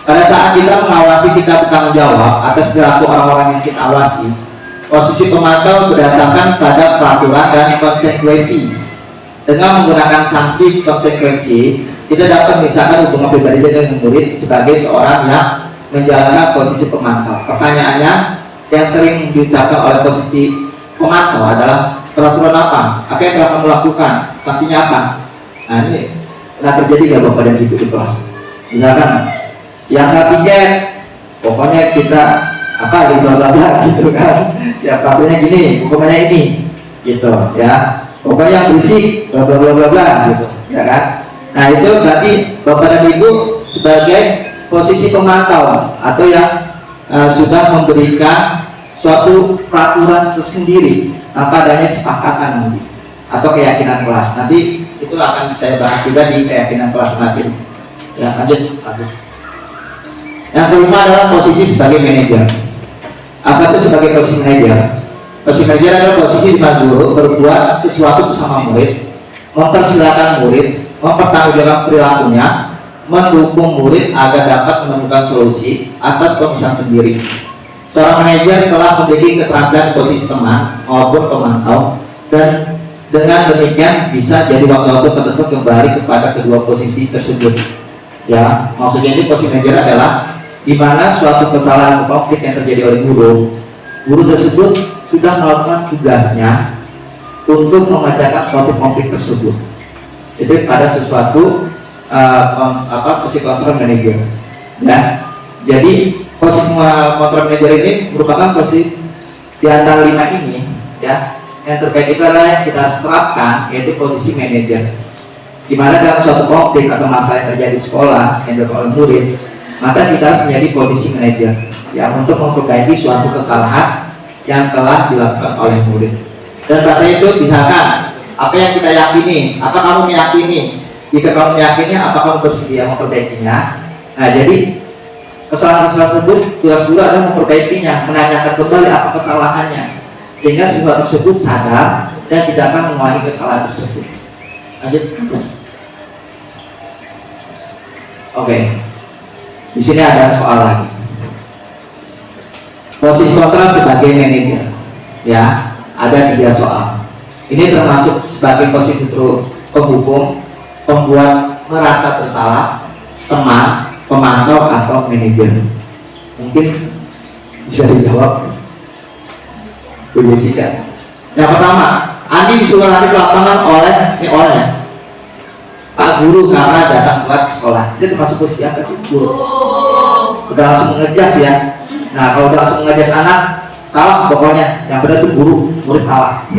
Pada saat kita mengawasi, kita bertanggung jawab atas perilaku orang-orang yang kita awasi. posisi pemantau berdasarkan pada peraturan dan konsekuensi. Dengan menggunakan sanksi konsekuensi, kita dapat misalkan hubungan pribadi dengan murid sebagai seorang yang menjalankan posisi pemantau. Pertanyaannya, yang sering diucapkan oleh posisi pemantau adalah peraturan apa? Apa yang telah kamu lakukan? Sanksinya apa? Nah ini pernah terjadi nggak Bapak dan Ibu di kelas? Misalkan yang nggak tiket, pokoknya kita apa di bla bla bla gitu kan? Ya peraturannya gini, pokoknya ini, gitu ya. Pokoknya yang berisik, bla bla bla bla bla gitu, ya kan? Nah itu berarti Bapak dan Ibu sebagai posisi pemantau atau yang sudah memberikan suatu peraturan tersendiri tanpa adanya kesepakatan nanti atau keyakinan kelas. Nanti itu akan saya bahas juga di keyakinan kelas nanti. Ya lanjut. Yang kelima adalah posisi sebagai manajer. Apa itu sebagai posisi manajer? Posisi manajer adalah posisi di mana guru berbuat sesuatu bersama murid, mempersilahkan murid, mempertanggungjawabkan perilakunya, mendukung murid agar dapat menemukan solusi atas pemisahan sendiri. Seorang manajer telah memiliki keterampilan posisi teman maupun pemantau, dan dengan demikian bisa jadi waktu-waktu tertentu kembali kepada kedua posisi tersebut. Ya, maksudnya ini posisi manajer adalah di mana suatu kesalahan atau konflik yang terjadi oleh guru tersebut sudah melakukan tugasnya untuk memecahkan suatu konflik tersebut. Itu pada sesuatu posisi kontrol manajer. Ya, jadi posisi kontrol manajer ini merupakan posisi di antara 5 ini, ya. Yang terkait itu adalah yang kita terapkan, yaitu posisi manajer. Di mana dalam suatu konflik atau masalah yang terjadi di sekolah yang dilakukan oleh murid, maka kita harus menjadi posisi manajer, ya, untuk memperbaiki suatu kesalahan yang telah dilakukan oleh murid. Dan bahasa itu misalkan apa yang kita yakini, apa kamu meyakini? Jika kamu meyakini, apa kamu bersedia memperbaikinya? Nah, jadi kesalahan-kesalahan tersebut tugas guru adalah memperbaikinya, menanyakan kembali apa kesalahannya, sehingga siswa tersebut sadar dan tidak akan mengulangi kesalahan tersebut. Lanjut. Oke. Di sini ada soal lagi. Posisi kontra sebagai manajer, ya, ada 3 soal. Ini termasuk sebagai posisi penghukum, pembuat merasa bersalah, teman, pemantau atau manajer. Mungkin bisa dijawab Bu Jessica. Yang pertama, Andi disuruh lari ke lapangan oleh Pak Guru karena datang telat ke sekolah. Itu termasuk posisi apa sih, Guru? Udah langsung mengejas ya. Nah, kalau udah langsung mengejas anak, salah pokoknya. Yang benar itu guru, murid salah.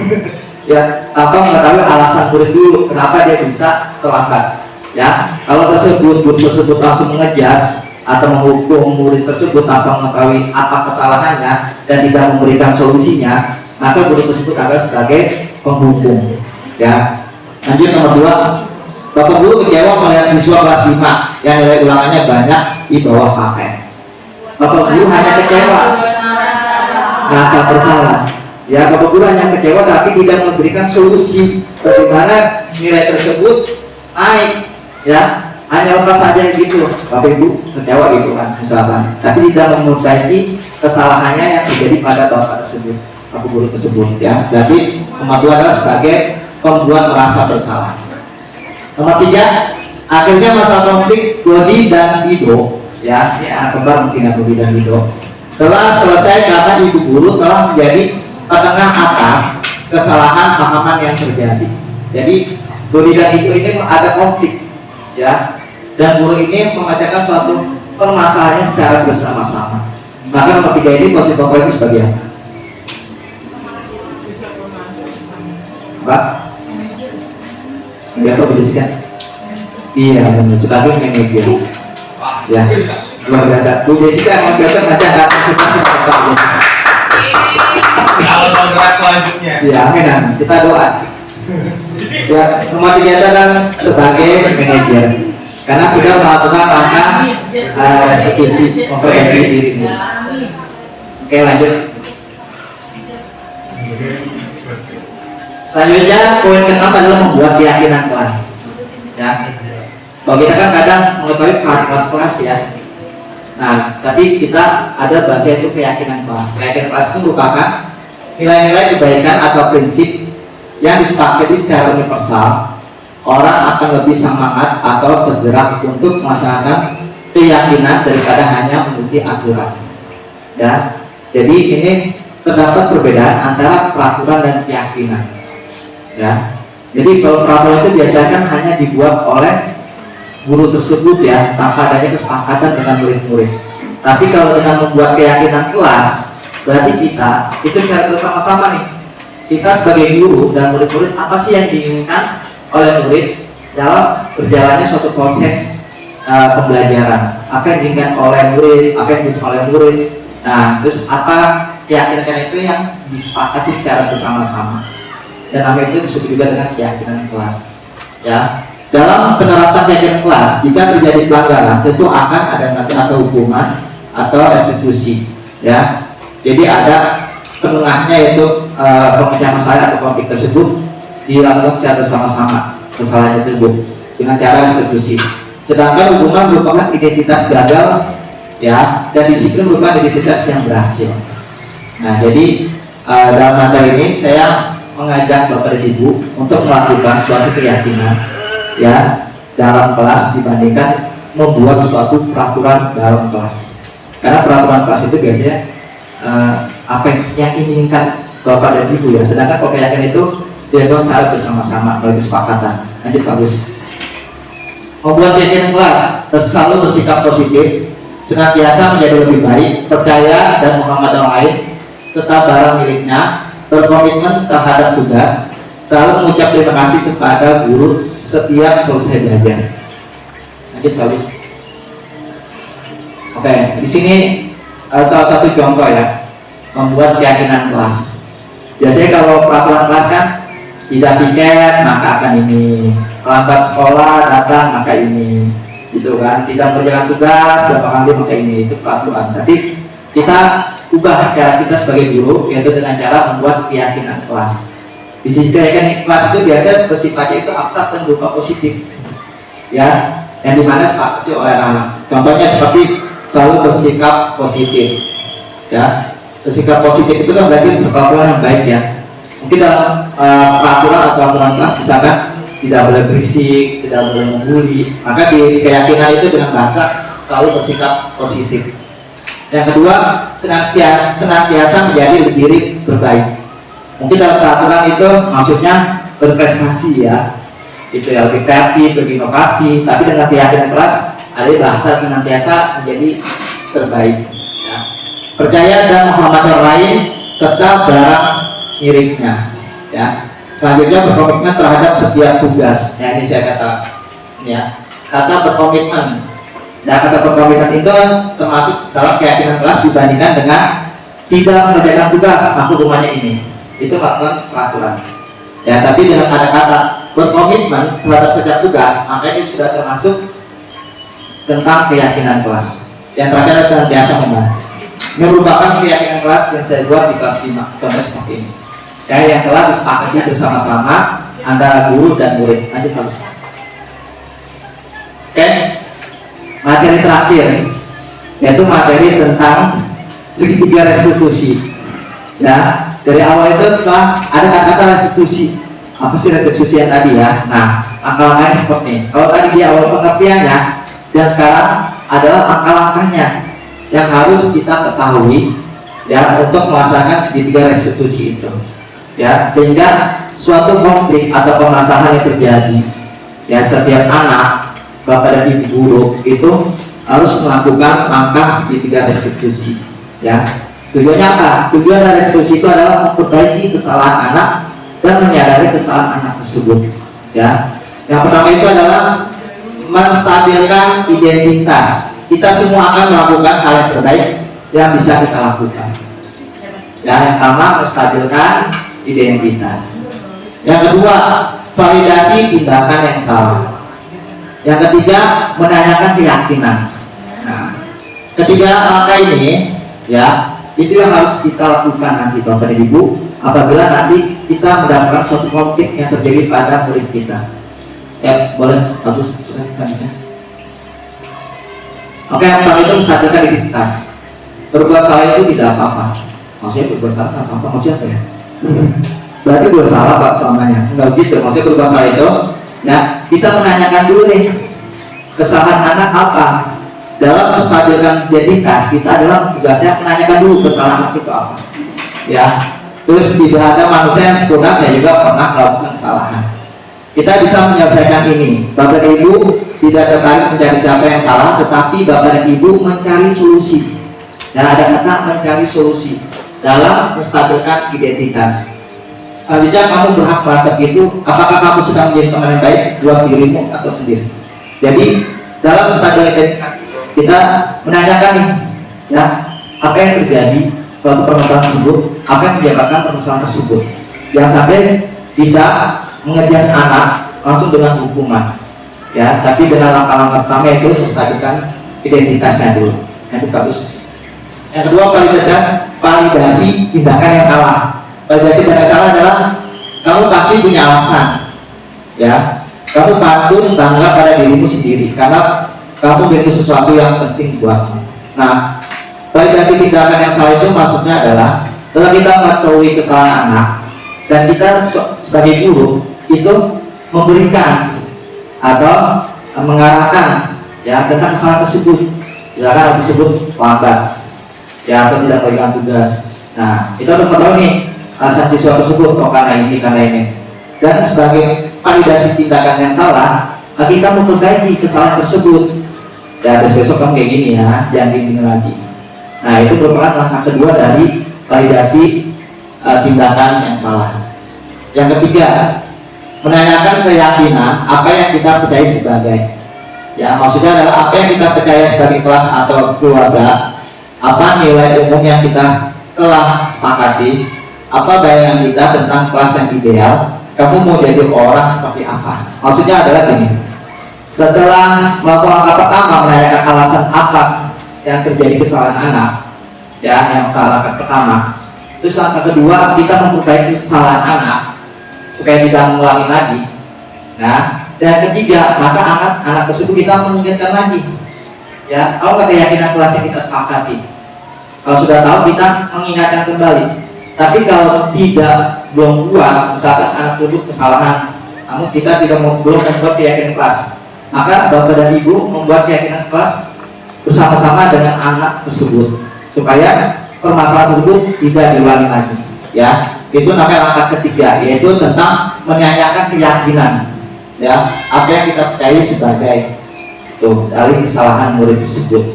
Ya, tanpa mengetahui alasan murid dulu kenapa dia bisa terlambat. Ya, kalau guru tersebut langsung mengejas atau menghukum murid tersebut tanpa mengetahui apa kesalahannya dan tidak memberikan solusinya, maka guru tersebut adalah sebagai penghukum. Ya, lanjut nomor 2. Bapak guru kecewa melihat siswa kelas 5 yang nilai ulangannya banyak di bawah KPM. Bapak guru hanya kecewa, merasa bersalah. Ya, Bapak guru hanya kecewa tapi tidak memberikan solusi bagaimana nilai tersebut naik. Ya, hanya lepas saja gitu. Bapak Ibu kecewa gitu kan, misalkan. Tapi tidak memperbaiki kesalahannya yang terjadi pada bapak tersebut, Bapak guru tersebut. Ya, berarti nomor 2 adalah sebagai pembuat merasa bersalah. Nomor 3, akhirnya masalah konflik Dodi dan Dido, ya, ini anak kembar mungkin Dodi dan Dido, telah selesai karena ibu guru telah menjadi penengah atas kesalahan pahaman yang terjadi. Jadi Dodi dan Dido ini ada konflik, ya, dan guru ini memecahkan suatu permasalahannya secara bersama-sama. Maka nomor 3 ini posisi konflik sebagai apa? Pak? Ya, apa berisikan? Iya, benar. Sebagai manajer. Ya, luar biasa. Bu Jessica mau biasa nanti akan konsultasi dengan Pak Jessica. Kalau program selanjutnya. Ya, amin. Kita doa. Ya, nomor 3 adalah sebagai manajer, karena sudah melakukan langkah restitusi memperbaiki dirinya. Oke, lanjut. Selanjutnya poin ke-6 adalah membuat keyakinan kelas. Ya, kalau kita kan kadang mengetahui peraturan kelas ya. Nah, tapi kita ada bahasa itu keyakinan kelas. Keyakinan kelas itu merupakan nilai-nilai kebaikan atau prinsip yang disepakati secara universal, orang akan lebih semangat atau bergerak untuk melaksanakan keyakinan daripada hanya mengikuti aturan. Ya, jadi ini terdapat perbedaan antara peraturan dan keyakinan. Ya, jadi kalau peraturan itu biasanya kan hanya dibuat oleh guru tersebut ya, tanpa adanya kesepakatan dengan murid-murid. Tapi kalau dengan membuat keyakinan kelas, berarti kita itu secara bersama-sama nih, kita sebagai guru dan murid-murid, apa sih yang diinginkan oleh murid dalam berjalannya suatu proses pembelajaran, apa yang diinginkan oleh murid, apa yang dibutuhkan oleh murid. Nah, terus apa keyakinan itu yang disepakati secara bersama-sama, dan apa itu disebut juga dengan keyakinan kelas. Ya, dalam penerapan keyakinan kelas, jika terjadi pelanggaran, tentu akan ada sanksi atau hukuman atau restitusi. Ya, jadi ada setengahnya yaitu pemecahan masalah atau konflik tersebut dilakukan secara bersama-sama kesalahan tersebut dengan cara restitusi. Sedangkan hukuman merupakan identitas gagal, ya, dan disiplin merupakan identitas yang berhasil. Nah, jadi dalam materi ini saya mengajak Bapak dan Ibu untuk melakukan suatu keyakinan, ya, dalam kelas dibandingkan membuat suatu peraturan dalam kelas. Karena peraturan kelas itu biasanya apa yang inginkan Bapak dan Ibu ya. Sedangkan kalau keyakinan itu dilakukan secara bersama-sama melalui kesepakatan. Lanjut bagus. Membuat keyakinan kelas selalu bersikap positif, senantiasa menjadi lebih baik, percaya dan menghormati orang lain, serta barang miliknya, berkomitmen terhadap tugas, selalu mengucap terima kasih kepada guru setiap selesai belajar. Lanjut bagus. Oke, di sini salah satu contoh ya, membuat keyakinan kelas. Biasanya kalau peraturan kelas kan tidak piket maka akan ini, lambat sekolah datang maka ini, gitu kan, tidak berjalan tugas berapa kali maka ini, itu peraturan. Tapi kita ubah cara kita sebagai guru, yaitu dengan cara membuat keyakinan kelas. Di sisi keyakinan kelas itu biasanya bersifatnya itu abstrak dan berupa positif, ya, yang dimana sepakati oleh anak. Contohnya seperti selalu bersikap positif, ya. Bersikap positif itu kan berarti berkelakuan yang baik ya. Mungkin dalam peraturan atau aturan kelas misalkan tidak boleh berisik, tidak boleh membuli, maka di keyakinan itu dengan bahasa selalu bersikap positif. Yang kedua, senantiasa menjadi diri berbaik. Mungkin dalam peraturan itu maksudnya berprestasi ya, itu ya, lebih kreatif, berinovasi. Tapi dengan keyakinan kelas ada bahasa senantiasa menjadi terbaik, ya. Percaya dan menghormati orang lain serta barang miliknya, ya. Selanjutnya berkomitmen terhadap setiap tugas. Ya, ini saya kata, ya, kata berkomitmen. Dan kata berkomitmen itu termasuk dalam keyakinan kelas dibandingkan dengan tidak mengerjakan tugas, maka hukumannya ini. Itu peraturan. Ya, tapi dengan ada kata berkomitmen terhadap setiap tugas, maka ini sudah termasuk tentang keyakinan kelas. Yang terakhir adalah senantiasa membantu. Ini merupakan keyakinan kelas yang saya buat di kelas 5, contoh seperti ini. Ya, yang telah disepakati bersama-sama antara guru dan murid. Lanjut terus. Oke, materi terakhir yaitu materi tentang segitiga restitusi. Ya, dari awal itu telah ada kata-kata restitusi. Apa sih restitusi yang tadi ya? Nah, langkah-langkahnya seperti ini. Kalau tadi di awal pengertiannya, dan sekarang adalah langkah-langkahnya yang harus kita ketahui ya untuk melaksanakan segitiga restitusi itu, ya, sehingga suatu konflik atau permasalahan yang terjadi ya setiap anak, bapak dan ibu guru itu harus melakukan langkah segitiga restitusi, ya. Tujuannya apa? Tujuan dari restitusi itu adalah memperbaiki kesalahan anak dan menyadari kesalahan anak tersebut, ya. Yang pertama itu adalah menstabilkan identitas. Kita semua akan melakukan hal yang terbaik yang bisa kita lakukan. Ya, yang pertama menstabilkan identitas. Yang kedua, validasi tindakan yang salah. Yang ketiga, menanyakan keyakinan. Nah, ketiga langkah ini, ya, itu yang harus kita lakukan nanti Bapak dan Ibu apabila nanti kita mendapatkan suatu konflik yang terjadi pada murid kita. Ya, boleh, bagus, silakan ya. Oke, yang pertama itu menstabilkan identitas. Berbuat salah itu tidak apa-apa. Maksudnya berbuat salah apa maksudnya apa ya? Berarti berbuat salah Pak selamanya. Enggak gitu. Maksudnya berbuat salah itu, ya kita menanyakan dulu nih kesalahan anak apa. Dalam menstabilkan identitas kita adalah tugasnya menanyakan dulu kesalahan anak itu apa. Ya. Terus tidak ada manusia yang sempurna. Saya juga pernah melakukan kesalahan. Kita bisa menyelesaikan ini. Bapak dan Ibu tidak tertarik mencari siapa yang salah, tetapi Bapak dan Ibu mencari solusi. Dan ada kata mencari solusi dalam menstabilkan identitas. Selanjutnya kamu berhak merasa begitu. Apakah kamu sedang menjadi teman yang baik buat dirimu atau sendiri? Jadi dalam menstabilkan identitas kita menanyakan nih, ya apa yang terjadi suatu permasalahan tersebut, apa yang menyebabkan permasalahan tersebut. Jangan sampai kita mengejas anak langsung dengan hukuman, ya, tapi dengan langkah-langkah pertama itu menstabilkan identitasnya dulu. Nanti bagus. Yang kedua, validasi tindakan yang salah. Validasi tindakan yang salah adalah kamu pasti punya alasan, ya. Kamu patut bangga pada dirimu sendiri karena kamu memiliki sesuatu yang penting buatmu. Nah, validasi tindakan yang salah itu maksudnya adalah setelah kita mengetahui kesalahan anak dan kita sebagai guru itu memberikan atau mengarahkan, ya, tentang kesalahan tersebut. Misalkan hal tersebut lambat, ya, atau tidak memberikan tugas. Nah, kita udah tahu nih alasan siswa tersebut, oh karena ini. Dan sebagai validasi tindakan yang salah, kita memperbaiki kesalahan tersebut. Ya, besok kamu kayak gini ya, jangan gini lagi. Nah, itu merupakan langkah kedua dari validasi tindakan yang salah. Yang ketiga, menanyakan keyakinan apa yang kita percaya sebagai, ya, maksudnya adalah apa yang kita percaya sebagai kelas atau keluarga, apa nilai umum yang kita telah sepakati, apa bayangan kita tentang kelas yang ideal, kamu mau jadi orang seperti apa. Maksudnya adalah gini, setelah melakukan langkah pertama menanyakan alasan apa yang terjadi kesalahan anak, ya, yang langkah pertama, terus langkah kedua kita memperbaiki kesalahan anak supaya tidak mengulangi lagi. Nah, dan ketiga, maka anak tersebut kita mengingatkan lagi, ya, tahu nggak keyakinan kelas yang kita sepakati. Kalau sudah tahu, kita mengingatkan kembali. Tapi kalau belum kuat, misalkan anak tersebut kesalahan, namun kita belum membuat keyakinan kelas, maka Bapak dan Ibu membuat keyakinan kelas bersama-sama dengan anak tersebut supaya permasalahan tersebut tidak diulangi lagi, ya. Itu namanya langkah ketiga, yaitu tentang menanyakan keyakinan, ya, apa yang kita percaya sebagai dari kesalahan murid tersebut.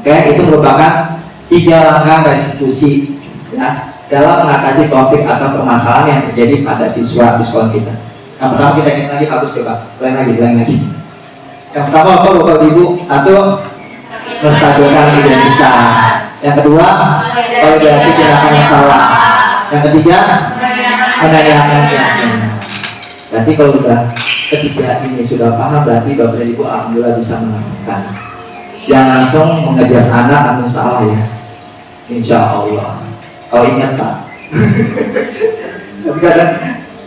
Oke, itu merupakan 3 langkah restitusi, ya, dalam mengatasi konflik atau permasalahan yang terjadi pada siswa di sekolah kita. Yang pertama kita ingat lagi, bagus coba, ulang lagi. Yang pertama apa Bapak Ibu? Satu, menstabilkan identitas. Yang kedua, validasi tindakan yang salah. Yang ketiga, menanyakan keyakinan. Berarti kalau sudah ketiga ini sudah paham, berarti Bapak dan Ibu alhamdulillah bisa melakukan. Jangan langsung mengejas anak langsung salah, ya. Insya Allah. Kalau ingat Pak. Tapi kadang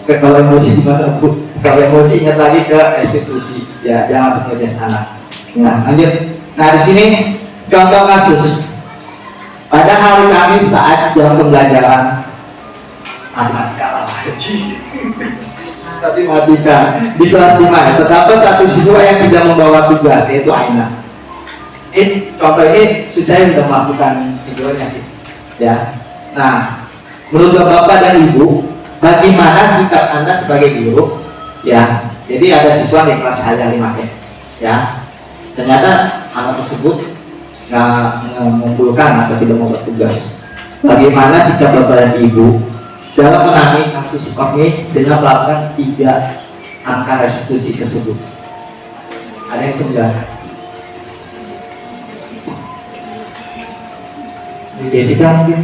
kalau emosi gimana Bu? Kalau emosi ingat lagi ke restitusi, ya, jangan langsung mengejas anak. Nah, lanjut. Nah, di sini contoh kasus. Pada hari Kamis saat jam pembelajaran matematika di kelas 5, ya, terdapat satu siswa yang tidak membawa tugas, yaitu Aina. Contoh ini saya sudah melakukan videonya sih, ya. Nah, menurut Bapak dan Ibu, bagaimana sikap Anda sebagai guru, ya? Jadi ada siswa di kelas 5, ya. Ternyata anak tersebut nggak mengumpulkan atau tidak membuat tugas. Bagaimana sikap Bapak dan Ibu dalam menangani kasus seperti ini dengan melakukan 3 angka restitusi tersebut? Ada yang bisa menjelaskan? Di Jessica mungkin?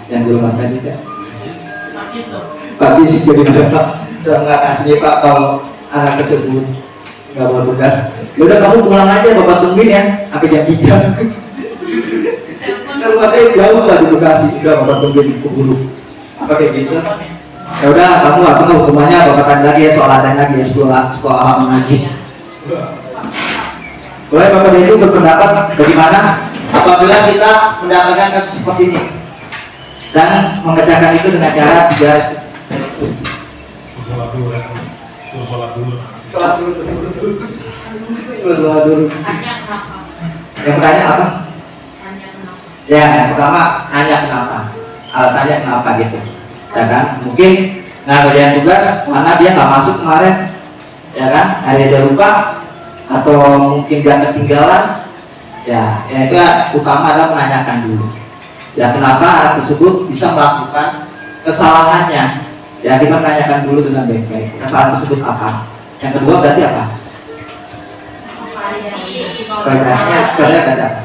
Yang belum makan juga? Pak Jessica jadi Pak, sudah mengatasinya Pak kalau anak tersebut nggak bawa tugas. Yaudah kamu pulang aja, Bapak tungguin ya sampai jam 3. Kan rumah saya jauh lah di Bekasi, udah Bapak tungguin di Kubulu. Apa kayak gitu? Ya udah, kamu aku tahu hukumannya Bapak tanya lagi ya, soal latihan lagi ya, sekolah halaman lagi. Boleh Bapak Ibu berpendapat bagaimana Apabila kita mendapatkan kasus seperti ini dan mengerjakan itu dengan cara 3 restitusi. Sholat dulu. Sholat dulu. Yang bertanya apa? Ya, yang pertama hanya kenapa, alasannya kenapa gitu, ya kan? Mungkin ngerjain tugas mana dia nggak masuk kemarin, ya kan? Ada dia lupa atau mungkin dia ketinggalan, ya itu utama adalah menanyakan dulu. Ya kenapa anak tersebut bisa melakukan kesalahannya? Ya kita menanyakan dulu dengan baik-baik. Kesalahan tersebut apa? Yang kedua berarti apa? Kualitasnya sebenarnya berarti apa?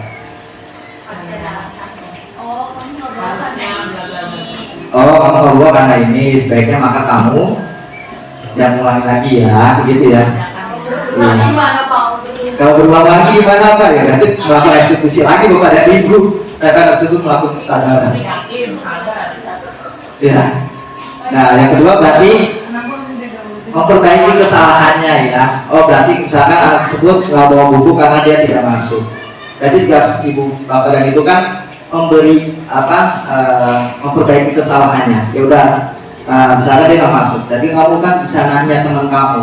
Oh, kamu keluar karena ini, sebaiknya maka kamu jangan ulangi lagi ya, begitu ya. Kalau berulang lagi gimana Pak? Ya nanti melakukan restitusi lagi Bapak dan Ibu. Karena tersebut melakukan kesadaran. Ya. Nah, yang kedua berarti memperbaiki kesalahannya ya. Oh, berarti misalkan anak tersebut nggak bawa buku karena dia tidak masuk. Berarti tugas Ibu Bapak dan Ibu kan memberi memperbaiki kesalahannya. Ya udah, misalnya dia nggak masuk. Jadi kamu kan bisa nanya teman kamu,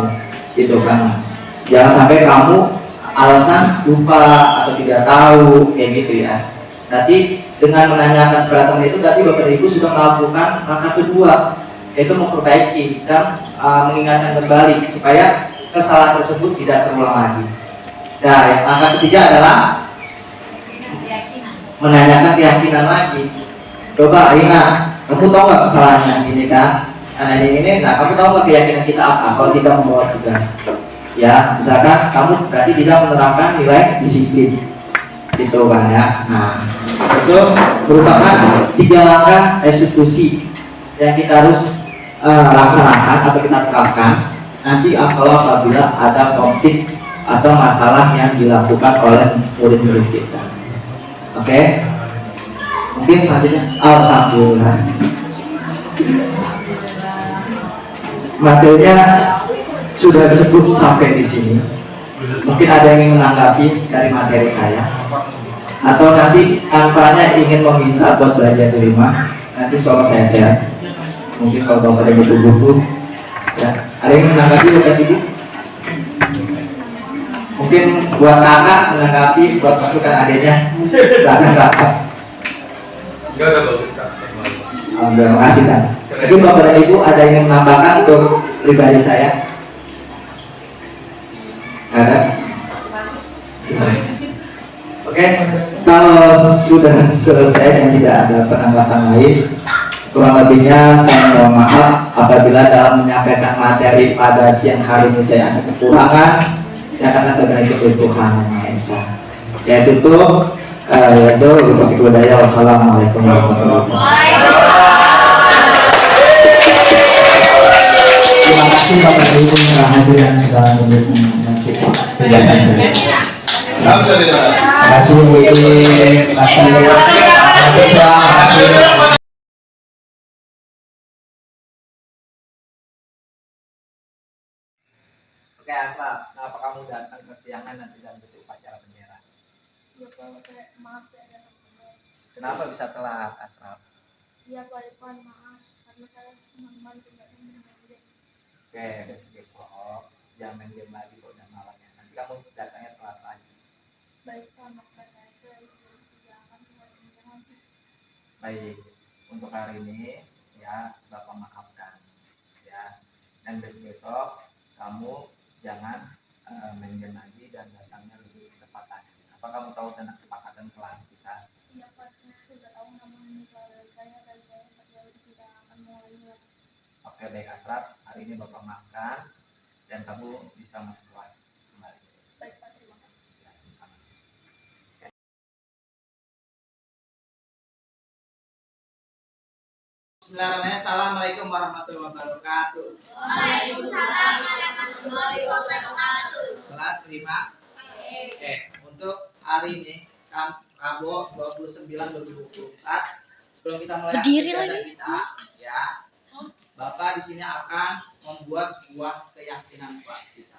gitu kan. Jangan sampai kamu alasan lupa atau tidak tahu kayak gitu ya. Berarti dengan menanyakan kepada teman itu berarti Bapak Ibu sudah melakukan langkah kedua, yaitu memperbaiki dan mengingatkan kembali supaya kesalahan tersebut tidak terulang lagi. Nah, yang langkah ketiga adalah menanyakan keyakinan lagi. Coba Rina, kamu tahu nggak kesalahannya ini kan? Karena ini, nah kamu tahu nggak keyakinan kita apa kalau kita membawa tugas? Ya, misalkan kamu berarti tidak menerapkan nilai disiplin, gitu kan ya. Nah, itu merupakan 3 langkah restitusi yang kita harus laksanakan atau kita terapkan nanti kalau apabila ada konflik atau masalah yang dilakukan oleh murid-murid kita. Oke, mungkin selanjutnya alhamdulillah materinya sudah disebut sampai di sini. Mungkin ada yang ingin menanggapi dari materi saya, atau nanti angkanya ingin meminta buat belajar di rumah. Nanti soal saya share. Mungkin kalau bapak ada buku-buku, ya. Ada yang menanggapi buat ibu? Mungkin buat kakak menanggapi buat masukan adiknya. Silakan kakak. Enggak ada bagus Kak. Terima kasih kan. Mungkin bapak dan ibu ada yang ingin menambahkan untuk pribadi saya? Ada? Oke, kalau sudah selesai dan tidak ada penanggapan lain, kurang lebihnya saya mohon maaf apabila dalam menyampaikan materi pada siang hari ini saya ada kekurangan, ya karena terkait kebutuhan yang Maha Esa. Yaitu untuk budaya. Wassalamualaikum warahmatullahi wabarakatuh. Terima kasih Bapak Ibu yang hadir dan sudah mendukung kegiatan saya. Terima kasih Bu Ibu, mahasiswa, terima kasih. Oke Asraf, kenapa kamu datang kesiangan nanti dalam bentuk upacara bendera? Ya kalau maaf saya ada teman. Kenapa bisa telat Asraf? Iya Pak Irfan, maaf karena saya teman-teman tidak ingin main. Oke, besok jangan main game lagi kalau udah malam ya. Nanti kamu datangnya telat lagi. Baik Pak, maka saya tidak akan kembali nanti. Baik, untuk hari ini ya Bapak maafkan ya. Dan besok kamu jangan main game lagi dan datangnya lebih tepat lagi. Apa kamu tahu tentang kesepakatan kelas kita? Iya Pak, saya sudah tahu namanya dari saya dan saya tidak akan mengulangi lagi. Oke baik Asraf, hari ini Bapak maafkan dan kamu bisa masuk kelas kembali. Baik Pak, terima kasih. Ya, sama-sama. Bismillahirrahmanirrahim. Assalamualaikum warahmatullahi wabarakatuh. Waalaikumsalam warahmatullahi wabarakatuh. Kelas 5. Oke, untuk hari ini Rabu 29/2024 sebelum kita mulai kegiatan kita ya, Bapak di sini akan membuat sebuah keyakinan kelas kita.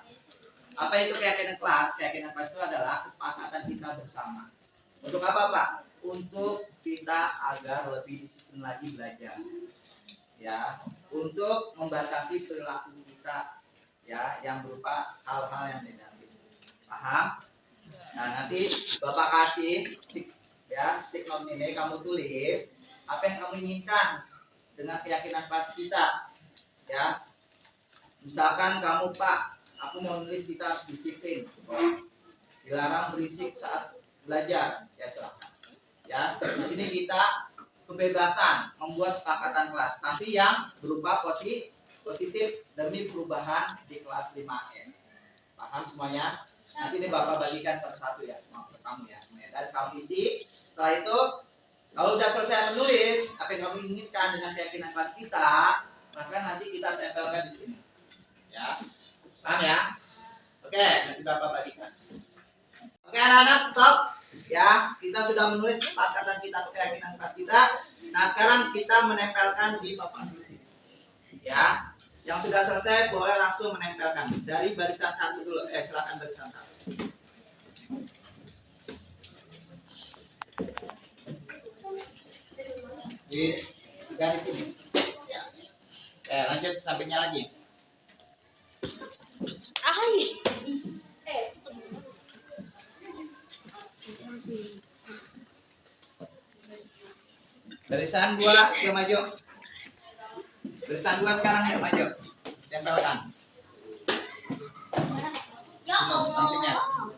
Apa itu keyakinan kelas? Keyakinan kelas itu adalah kesepakatan kita bersama Untuk apa Pak? Untuk kita agar lebih disiplin lagi belajar. Ya, untuk membatasi perilaku kita ya yang berupa hal-hal yang negatif. Paham? Nah, nanti Bapak kasih stick note ini, kamu tulis apa yang kamu inginkan dengan keyakinan kelas kita. Ya. Misalkan kamu, Pak, aku mau nulis kita harus disiplin. Dilarang berisik saat belajar. Ya, silakan. Ya, di sini kita kebebasan membuat sepakatan kelas, tapi yang berupa positif demi perubahan di kelas 5M. Paham semuanya? Nanti ini Bapak bagikan satu-satu ya, ke kamu ya. Dan kamu isi. Setelah itu, kalau udah selesai menulis apa yang kamu inginkan dengan keyakinan kelas kita, maka nanti kita tempelkan di sini. Ya, paham ya? Oke, nanti Bapak bagikan. Oke anak-anak, stop. Ya, kita sudah menulis kesepakatan kita atau keyakinan kelas kita. Nah, sekarang kita menempelkan di papan tulis. Ya, yang sudah selesai boleh langsung menempelkan dari barisan 1 dulu. Silakan barisan 1. Di garis ini. Lanjut sampingnya lagi. Barisan 2 yuk maju. Barisan 2 sekarang yuk maju. Tempelkan. Ya Sampingnya. Allah.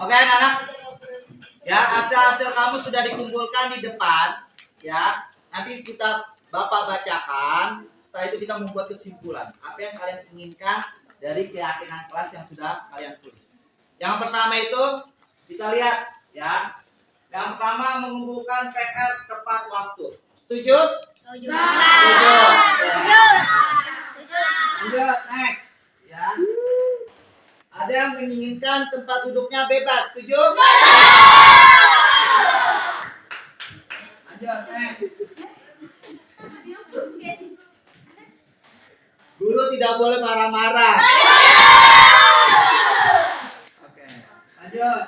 Oke anak-anak. Ya, hasil-hasil kamu sudah dikumpulkan di depan. Ya, nanti Bapak bacakan. Setelah itu kita membuat kesimpulan. Apa yang kalian inginkan dari keyakinan kelas yang sudah kalian tulis. Yang pertama itu kita lihat ya. Yang pertama mengumpulkan PR tepat waktu. Setuju? Setuju. Lanjut, next. Ya. Ada yang menginginkan tempat duduknya bebas. Setuju? Lanjut, next. Guru tidak boleh marah-marah. Oke, lanjut.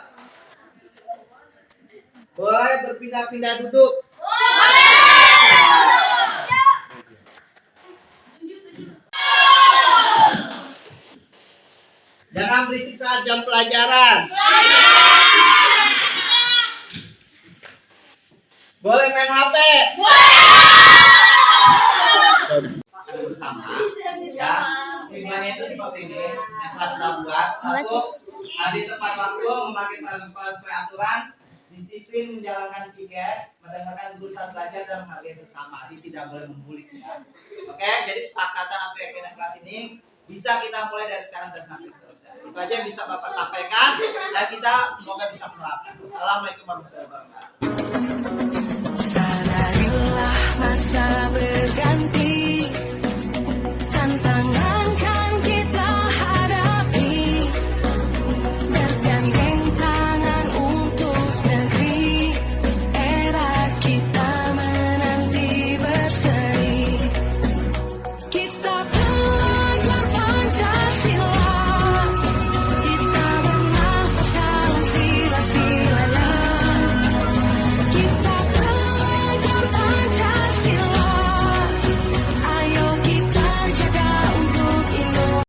Boleh berpindah-pindah duduk. Jangan berisik saat jam pelajaran. Boleh main HP. Bersama. Ya, simpannya itu seperti ini. Yang telah kita buat. 1. Di tepat waktu memakai sarung sesuai aturan. Disiplin menjalankan piket, mendengarkan guru saat belajar dan menghargai sesama. Jadi tidak boleh membuli. Ya. Oke, jadi sepakatan apa yang kita kelas ini bisa kita mulai dari sekarang dan sampai seterusnya. Itu aja yang bisa Bapak sampaikan dan kita semoga bisa menerapkan. Wassalamualaikum warahmatullahi wabarakatuh.